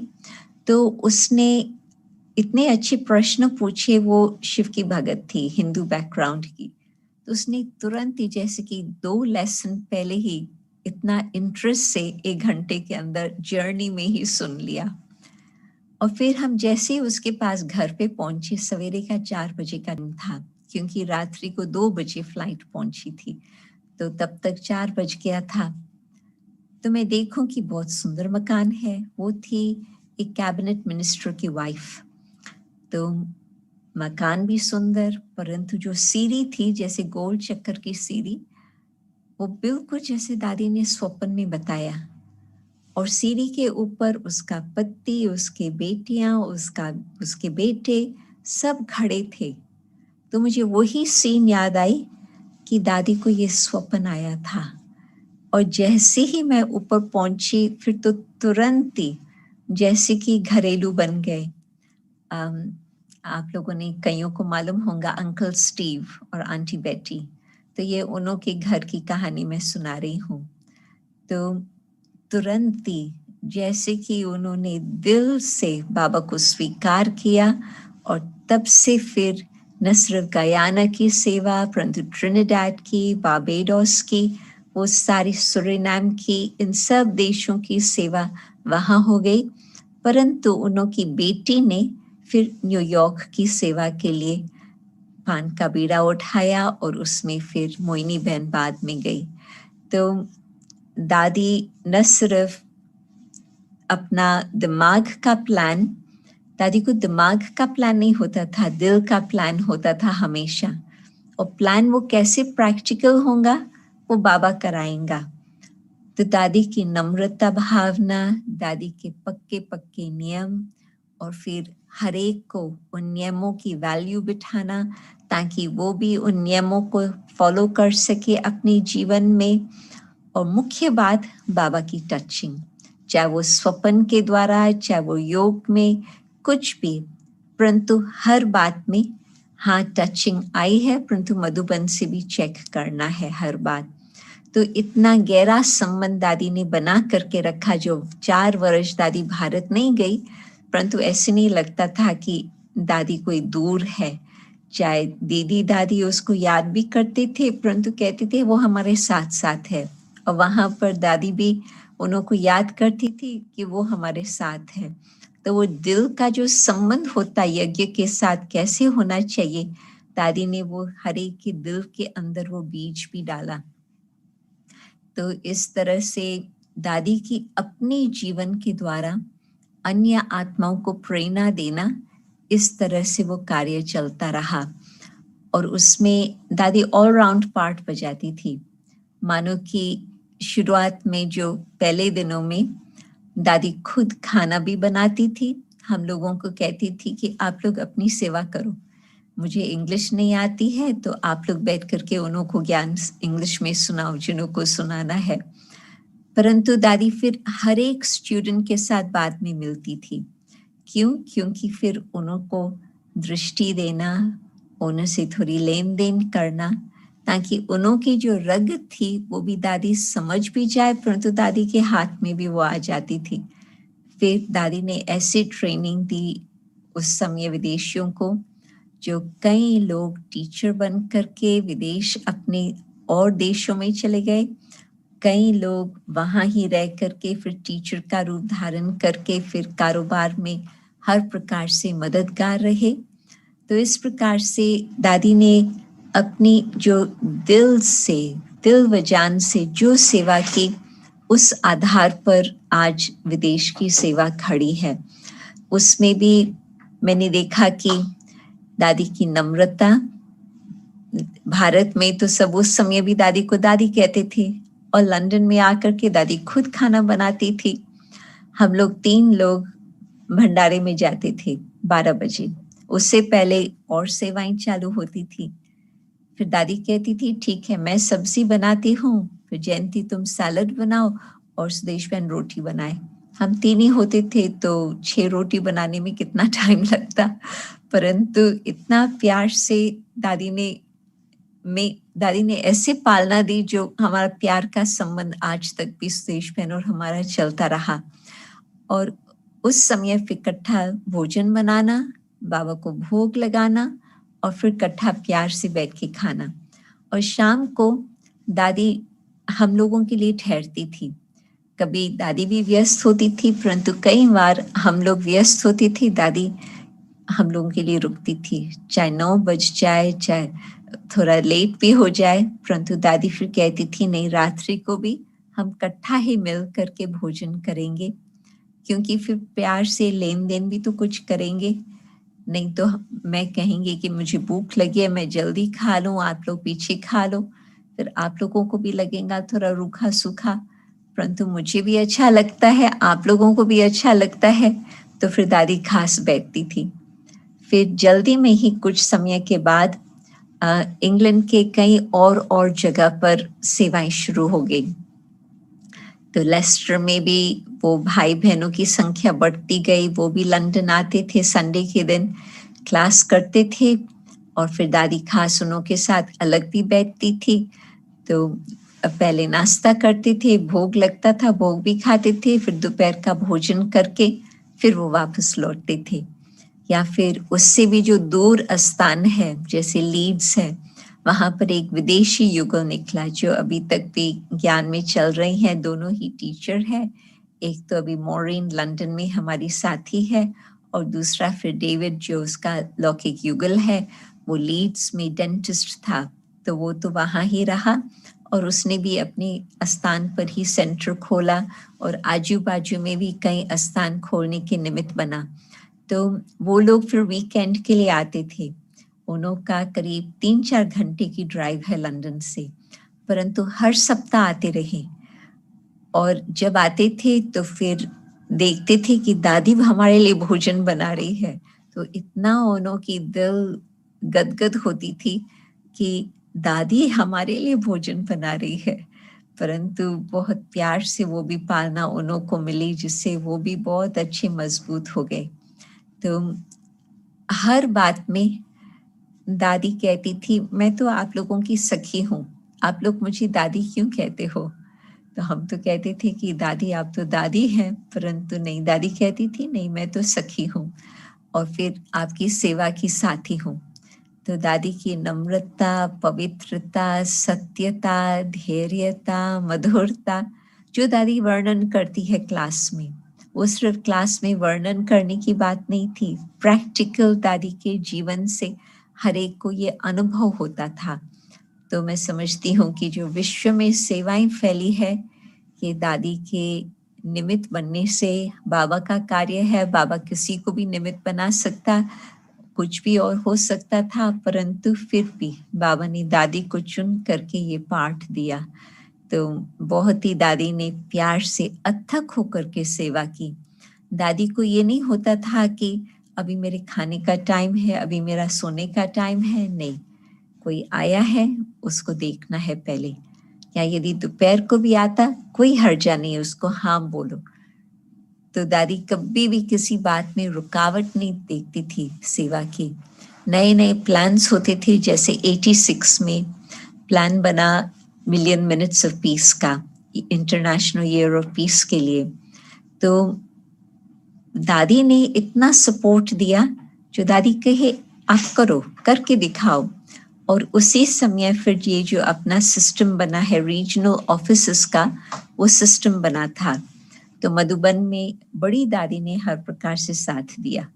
तो उसने इतने अच्छे प्रश्न पूछे। वो शिव की भगत थी, हिंदू बैकग्राउंड की। तो उसने तुरंत ही, जैसे कि 2 लेसन पहले ही, इतना इंटरेस्ट से 1 घंटे के अंदर जर्नी में ही सुन लिया। और फिर हम जैसे ही उसके पास घर पे पहुंचे, सवेरे का 4 बजे का टाइम था, क्योंकि रात्रि को 2 बजे फ्लाइट पहुंची थी, तो तब तक 4 बज गया था। तो मैं देखूं कि बहुत सुंदर मकान है। वो थी एक कैबिनेट मिनिस्टर की वाइफ। तो मकान भी सुंदर, परंतु जो सीढ़ी थी जैसे गोल चक्कर की सीढ़ी, वो बिल्कुल जैसे दादी ने स्वप्न में बताया। और सीढ़ी के ऊपर उसका पति, उसके बेटियां, उसके बेटे सब खड़े थे। तो मुझे वही सीन याद आई कि दादी को ये स्वप्न आया था। और जैसे ही मैं ऊपर पहुंची, फिर तो तुरंत ही जैसे कि घरेलू बन गए। आप लोगों ने कईयों को मालूम होगा अंकल स्टीव और आंटी बेटी, तो ये उन्हों के घर की कहानी मैं सुना रही हूँ। तो तुरंत ही जैसे कि उन्होंने दिल से बाबा को स्वीकार किया, और तब से फिर न सिर्फ गयाना की सेवा, परंतु ट्रिनिडाड की, बारबाडोस की, वो सारी सुरिनाम की, इन सब देशों की सेवा वहाँ हो गई। परंतु उनकी बेटी ने फिर न्यूयॉर्क की सेवा के लिए पान का बीड़ा उठाया, और उसमें फिर मोइनी बहन बाद में गई। तो दादी न सिर्फ अपना दिमाग का प्लान, दादी को दिमाग का प्लान नहीं होता था, दिल का प्लान होता था हमेशा। और प्लान वो कैसे प्रैक्टिकल होगा, वो बाबा कराएंगा। तो दादी की नम्रता भावना, दादी के पक्के पक्के नियम, और फिर हर एक को उन नियमों की वैल्यू बिठाना ताकि वो भी उन नियमों को फॉलो कर सके अपने जीवन में। और मुख्य बात बाबा की टचिंग, चाहे वो स्वप्न के द्वारा, चाहे वो योग में, कुछ भी, परंतु हर बात में हाँ टचिंग आई है, परंतु मधुबन से भी चेक करना है हर बात। तो इतना गहरा संबंध दादी ने बना करके रखा। जो 4 वर्ष दादी भारत नहीं गई, परंतु ऐसे नहीं लगता था कि दादी कोई दूर है। चाहे दीदी दादी उसको याद भी करते थे, परंतु कहते थे वो हमारे साथ साथ है। और वहाँ पर दादी भी उनको याद करती थी कि वो हमारे साथ है। तो वो दिल का जो संबंध होता यज्ञ के साथ कैसे होना चाहिए, दादी ने वो हर एक के दिल के अंदर वो बीज भी डाला। तो इस तरह से दादी की अपने जीवन के द्वारा अन्य आत्माओं को प्रेरणा देना, इस तरह से वो कार्य चलता रहा। और उसमें दादी ऑलराउंड पार्ट बजाती थी। मानो कि शुरुआत में जो पहले दिनों में दादी खुद खाना भी बनाती थी, हम लोगों को कहती थी कि आप लोग अपनी सेवा करो, मुझे इंग्लिश नहीं आती है तो आप लोग बैठ करके उन्हों को ज्ञान इंग्लिश में सुनाओ जिन्हों को सुनाना है। परंतु दादी फिर हर एक स्टूडेंट के साथ बाद में मिलती थी। क्यों? क्योंकि फिर उनको दृष्टि देना, उनसे थोड़ी लेन देन करना, ताकि उन्हों की जो रगत थी वो भी दादी समझ भी जाए, परंतु दादी के हाथ में भी वो आ जाती थी। फिर दादी ने ऐसी ट्रेनिंग दी उस समय विदेशियों को, जो कई लोग टीचर बन करके विदेश अपने और देशों में चले गए। कई लोग वहाँ ही रह करके फिर टीचर का रूप धारण करके फिर कारोबार में हर प्रकार से मददगार रहे। तो इस प्रकार से दादी ने अपनी जो दिल व जान से जो सेवा की, उस आधार पर आज विदेश की सेवा खड़ी है। उसमें भी मैंने देखा कि दादी की नम्रता, भारत में तो सब उस समय भी दादी को दादी कहते थे, और लंदन में आकर के दादी खुद खाना बनाती थी। हम लोग 3 लोग भंडारे में जाते थे 12 बजे, उससे पहले और सेवाएं चालू होती थी। फिर दादी कहती थी ठीक है मैं सब्जी बनाती हूँ, फिर जयंती तुम सैलड बनाओ और सुदेश बहन रोटी बनाए। हम 3 ही होते थे तो 6 रोटी बनाने में कितना टाइम लगता, परंतु इतना प्यार से दादी ने ऐसे पालना दी जो हमारा प्यार का संबंध आज तक भी सुदेश बहन और हमारा चलता रहा। और उस समय फिर इकट्ठा भोजन बनाना, बाबा को भोग लगाना और फिर इकट्ठा प्यार से बैठ के खाना। और शाम को दादी हम लोगों के लिए ठहरती थी। कभी दादी भी व्यस्त होती थी, परंतु कई बार हम लोग व्यस्त होती थी, दादी हम लोगों के लिए रुकती थी। चाहे 9 बज जाए, चाहे थोड़ा लेट भी हो जाए, परंतु दादी फिर कहती थी नहीं, रात्रि को भी हम इकट्ठा ही मिल करके भोजन करेंगे, क्योंकि फिर प्यार से लेन देन भी तो कुछ करेंगे। नहीं तो मैं कहेंगे कि मुझे भूख लगी है, मैं जल्दी खा लूँ, आप लोग पीछे खा लो, फिर आप लोगों को भी लगेगा थोड़ा रूखा सूखा, परंतु मुझे भी अच्छा लगता है, आप लोगों को भी अच्छा लगता है, तो फिर दादी खास बैठती थी। फिर जल्दी में ही कुछ समय के बाद इंग्लैंड के कई और जगह पर सेवाएं शुरू हो गई। तो लेस्टर में भी वो भाई बहनों की संख्या बढ़ती गई, वो भी लंदन आते थे, संडे के दिन क्लास करते थे, और फिर दादी खास उनों के साथ अलग भी बैठती थी। तो पहले नाश्ता करते थे, भोग लगता था, भोग भी खाते थे, फिर दोपहर का भोजन करके फिर वो वापस लौटते थे। या फिर उससे भी जो दूर स्थान है जैसे लीड्स है, वहाँ पर एक विदेशी युगल निकला जो अभी तक भी ज्ञान में चल रही हैं। दोनों ही टीचर है, एक तो अभी मॉरीन लंदन में हमारी साथी है, और दूसरा फिर डेविड जो उसका लौकिक युगल है, वो लीड्स में डेंटिस्ट था। तो वो तो वहाँ ही रहा, और उसने भी अपने स्थान पर ही सेंटर खोला, और आजू बाजू में भी कई स्थान खोलने के निमित्त बना। तो वो लोग फिर वीकेंड के लिए आते थे। उनों का करीब 3-4 घंटे की ड्राइव है लंदन से, परंतु हर सप्ताह आते रहे। और जब आते थे तो फिर देखते थे कि दादी हमारे लिए भोजन बना रही है, तो इतना उन्हों की दिल गदगद होती थी कि दादी हमारे लिए भोजन बना रही है। परंतु बहुत प्यार से वो भी पालना उन्हों को मिली, जिससे वो भी बहुत अच्छे मजबूत हो गए। तो हर बात में दादी कहती थी, मैं तो आप लोगों की सखी हूँ, आप लोग मुझे दादी क्यों कहते हो? तो हम तो कहते थे कि दादी आप तो दादी हैं, परंतु नहीं, दादी कहती थी नहीं, मैं तो सखी हूँ और फिर आपकी सेवा की साथी हूँ। तो दादी की नम्रता, पवित्रता, सत्यता, धैर्यता, मधुरता जो दादी वर्णन करती है क्लास में, वो सिर्फ क्लास में वर्णन करने की बात नहीं थी, प्रैक्टिकल दादी के जीवन से हर एक को ये अनुभव होता था। तो मैं समझती हूँ कि जो विश्व में सेवाएं फैली है, ये दादी के निमित्त बनने से बाबा का कार्य है। बाबा किसी को भी निमित्त बना सकता, कुछ भी और हो सकता था, परंतु फिर भी बाबा ने दादी को चुन करके ये पाठ दिया। तो बहुत ही दादी ने प्यार से अथक होकर के सेवा की। दादी को ये नहीं होता था कि अभी मेरे खाने का टाइम है, अभी मेरा सोने का टाइम है, नहीं, कोई आया है उसको देखना है पहले, या यदि दोपहर को भी आता कोई हर्जा नहीं, उसको हाँ बोलो। तो दादी कभी भी किसी बात में रुकावट नहीं देखती थी सेवा की। नए नए प्लान्स होते थे, जैसे 86 में प्लान बना मिलियन मिनट्स ऑफ पीस का, इंटरनेशनल ईयर ऑफ पीस के लिए। तो दादी ने इतना सपोर्ट दिया, जो दादी कहे आप करो, करके दिखाओ। और उसी समय फिर ये जो अपना सिस्टम बना है रीजनल ऑफिसेस का, वो सिस्टम बना था। तो मधुबन में बड़ी दादी ने हर प्रकार से साथ दिया।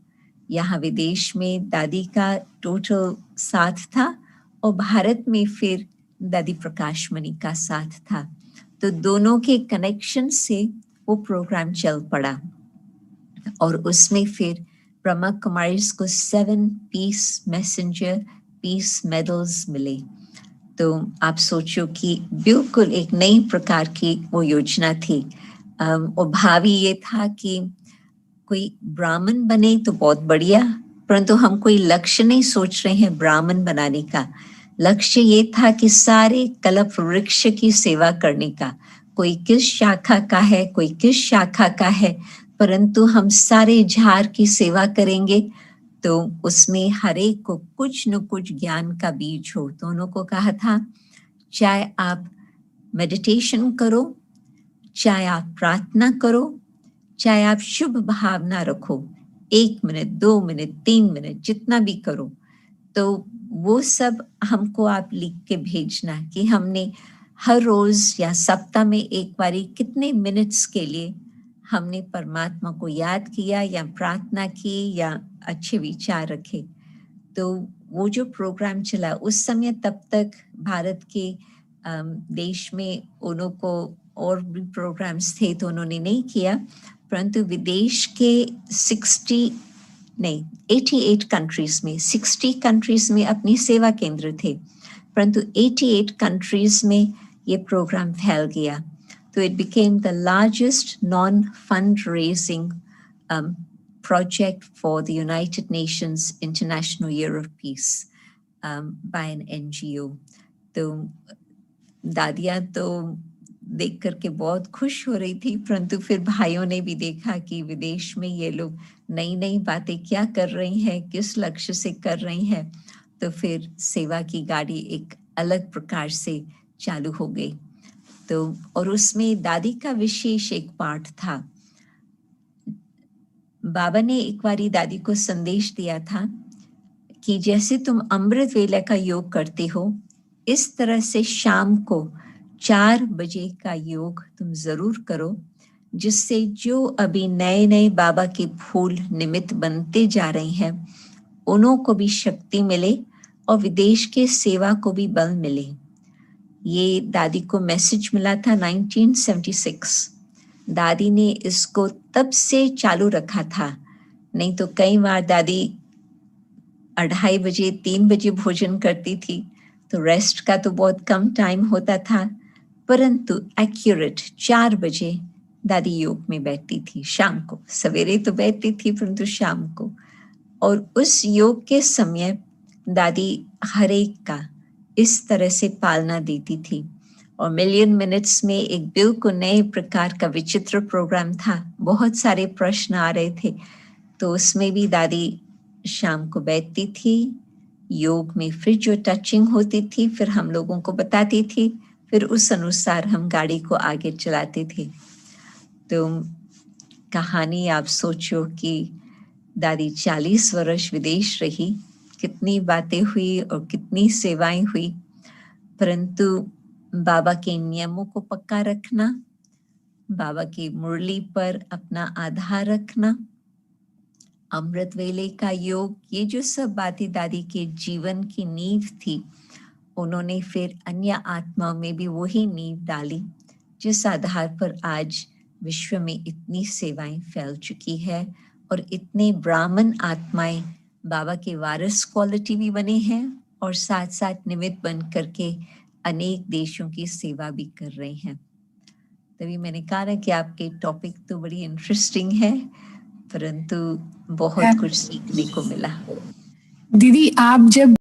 यहाँ विदेश में दादी का टोटल साथ था, और भारत में फिर दादी प्रकाश मणि का साथ था। तो दोनों के कनेक्शन से वो प्रोग्राम चल पड़ा, और उसमें फिर ब्रह्मा कुमारीज को 7 पीस मैसेंजर पीस मेडल्स मिले। तो आप सोचो कि बिल्कुल एक नई प्रकार की वो योजना थी। और भावी ये था कि कोई ब्राह्मण बने तो बहुत बढ़िया, परंतु हम कोई लक्ष्य नहीं सोच रहे हैं ब्राह्मण बनाने का। लक्ष्य ये था कि सारे कल्प वृक्ष की सेवा करने का, कोई किस शाखा का है, कोई किस शाखा का है, परंतु हम सारे झाड़ की सेवा करेंगे। तो उसमें हर एक को कुछ न कुछ ज्ञान का बीज हो। तो उन्होंने कहा था, चाहे आप मेडिटेशन करो, चाहे आप प्रार्थना करो, चाहे आप शुभ भावना रखो, 1 मिनट, 2 मिनट, 3 मिनट, जितना भी करो, तो वो सब हमको आप लिख के भेजना कि हमने हर रोज या सप्ताह में एक बारी कितने मिनट्स के लिए हमने परमात्मा को याद किया या प्रार्थना की या अच्छे विचार रखे। तो वो जो प्रोग्राम चला उस समय, तब तक भारत के देश में उन्हों को और भी प्रोग्राम्स थे तो उन्होंने नहीं किया, परंतु विदेश के 88 कंट्रीज में, 60 कंट्रीज में अपनी सेवा केंद्र थे, परंतु 88 कंट्रीज में ये प्रोग्राम फैल गया। तो it became the largest non fund raising project for the United Nations International Year of Peace by an NGO. तो दादियाँ तो देख करके बहुत खुश हो रही थी, परंतु फिर भाइयों ने भी देखा कि विदेश में ये लोग नई नई बातें क्या कर रही हैं, किस लक्ष्य से कर रही हैं। तो फिर सेवा की गाड़ी एक अलग प्रकार से चालू हो गई। तो और उसमें दादी का विशेष एक पाठ था। बाबा ने एक बारी दादी को संदेश दिया था कि जैसे तुम अमृत वेला का योग करते हो, इस तरह से शाम को 4 बजे का योग तुम जरूर करो, जिससे जो अभी नए नए बाबा के फूल निमित्त बनते जा रहे हैं, उन्हों को भी शक्ति मिले और विदेश के सेवा को भी बल मिले। ये दादी को मैसेज मिला था 1976। दादी ने इसको तब से चालू रखा था, नहीं तो कई बार दादी 2:30 बजे 3 बजे भोजन करती थी, तो रेस्ट का तो बहुत कम टाइम होता था, परंतु एक्यूरेट 4 बजे दादी योग में बैठती थी शाम को, सवेरे तो बैठती थी परंतु शाम को। और उस योग के समय दादी हर एक का इस तरह से पालना देती थी। और मिलियन मिनट्स में एक बिल्कुल नए प्रकार का विचित्र प्रोग्राम था, बहुत सारे प्रश्न आ रहे थे, तो उसमें भी दादी शाम को बैठती थी योग में, फिर जो टचिंग होती थी फिर हम लोगों को बताती थी, फिर उस अनुसार हम गाड़ी को आगे चलाते थे। तो कहानी आप सोचो कि दादी 40 वर्ष विदेश रही, कितनी बातें हुई और कितनी सेवाएं हुई, परंतु बाबा के नियमों को पक्का रखना, बाबा की मुरली पर अपना आधार रखना, अमृत वेले का योग, ये जो सब बातें दादी के जीवन की नींव थी, उन्होंने फिर अन्य आत्माओं में भी वही नींव डाली, जिस आधार पर आज विश्व में इतनी सेवाएं फैल चुकी है और इतने ब्राह्मण आत्माएं बाबा के वारिस क्वालिटी भी बने हैं और साथ साथ निमित्त बन करके अनेक देशों की सेवा भी कर रहे हैं। तभी मैंने कहा ना कि आपके टॉपिक तो बड़ी इंटरेस्टिंग है, परंतु बहुत कुछ सीखने को मिला। दीदी आप जब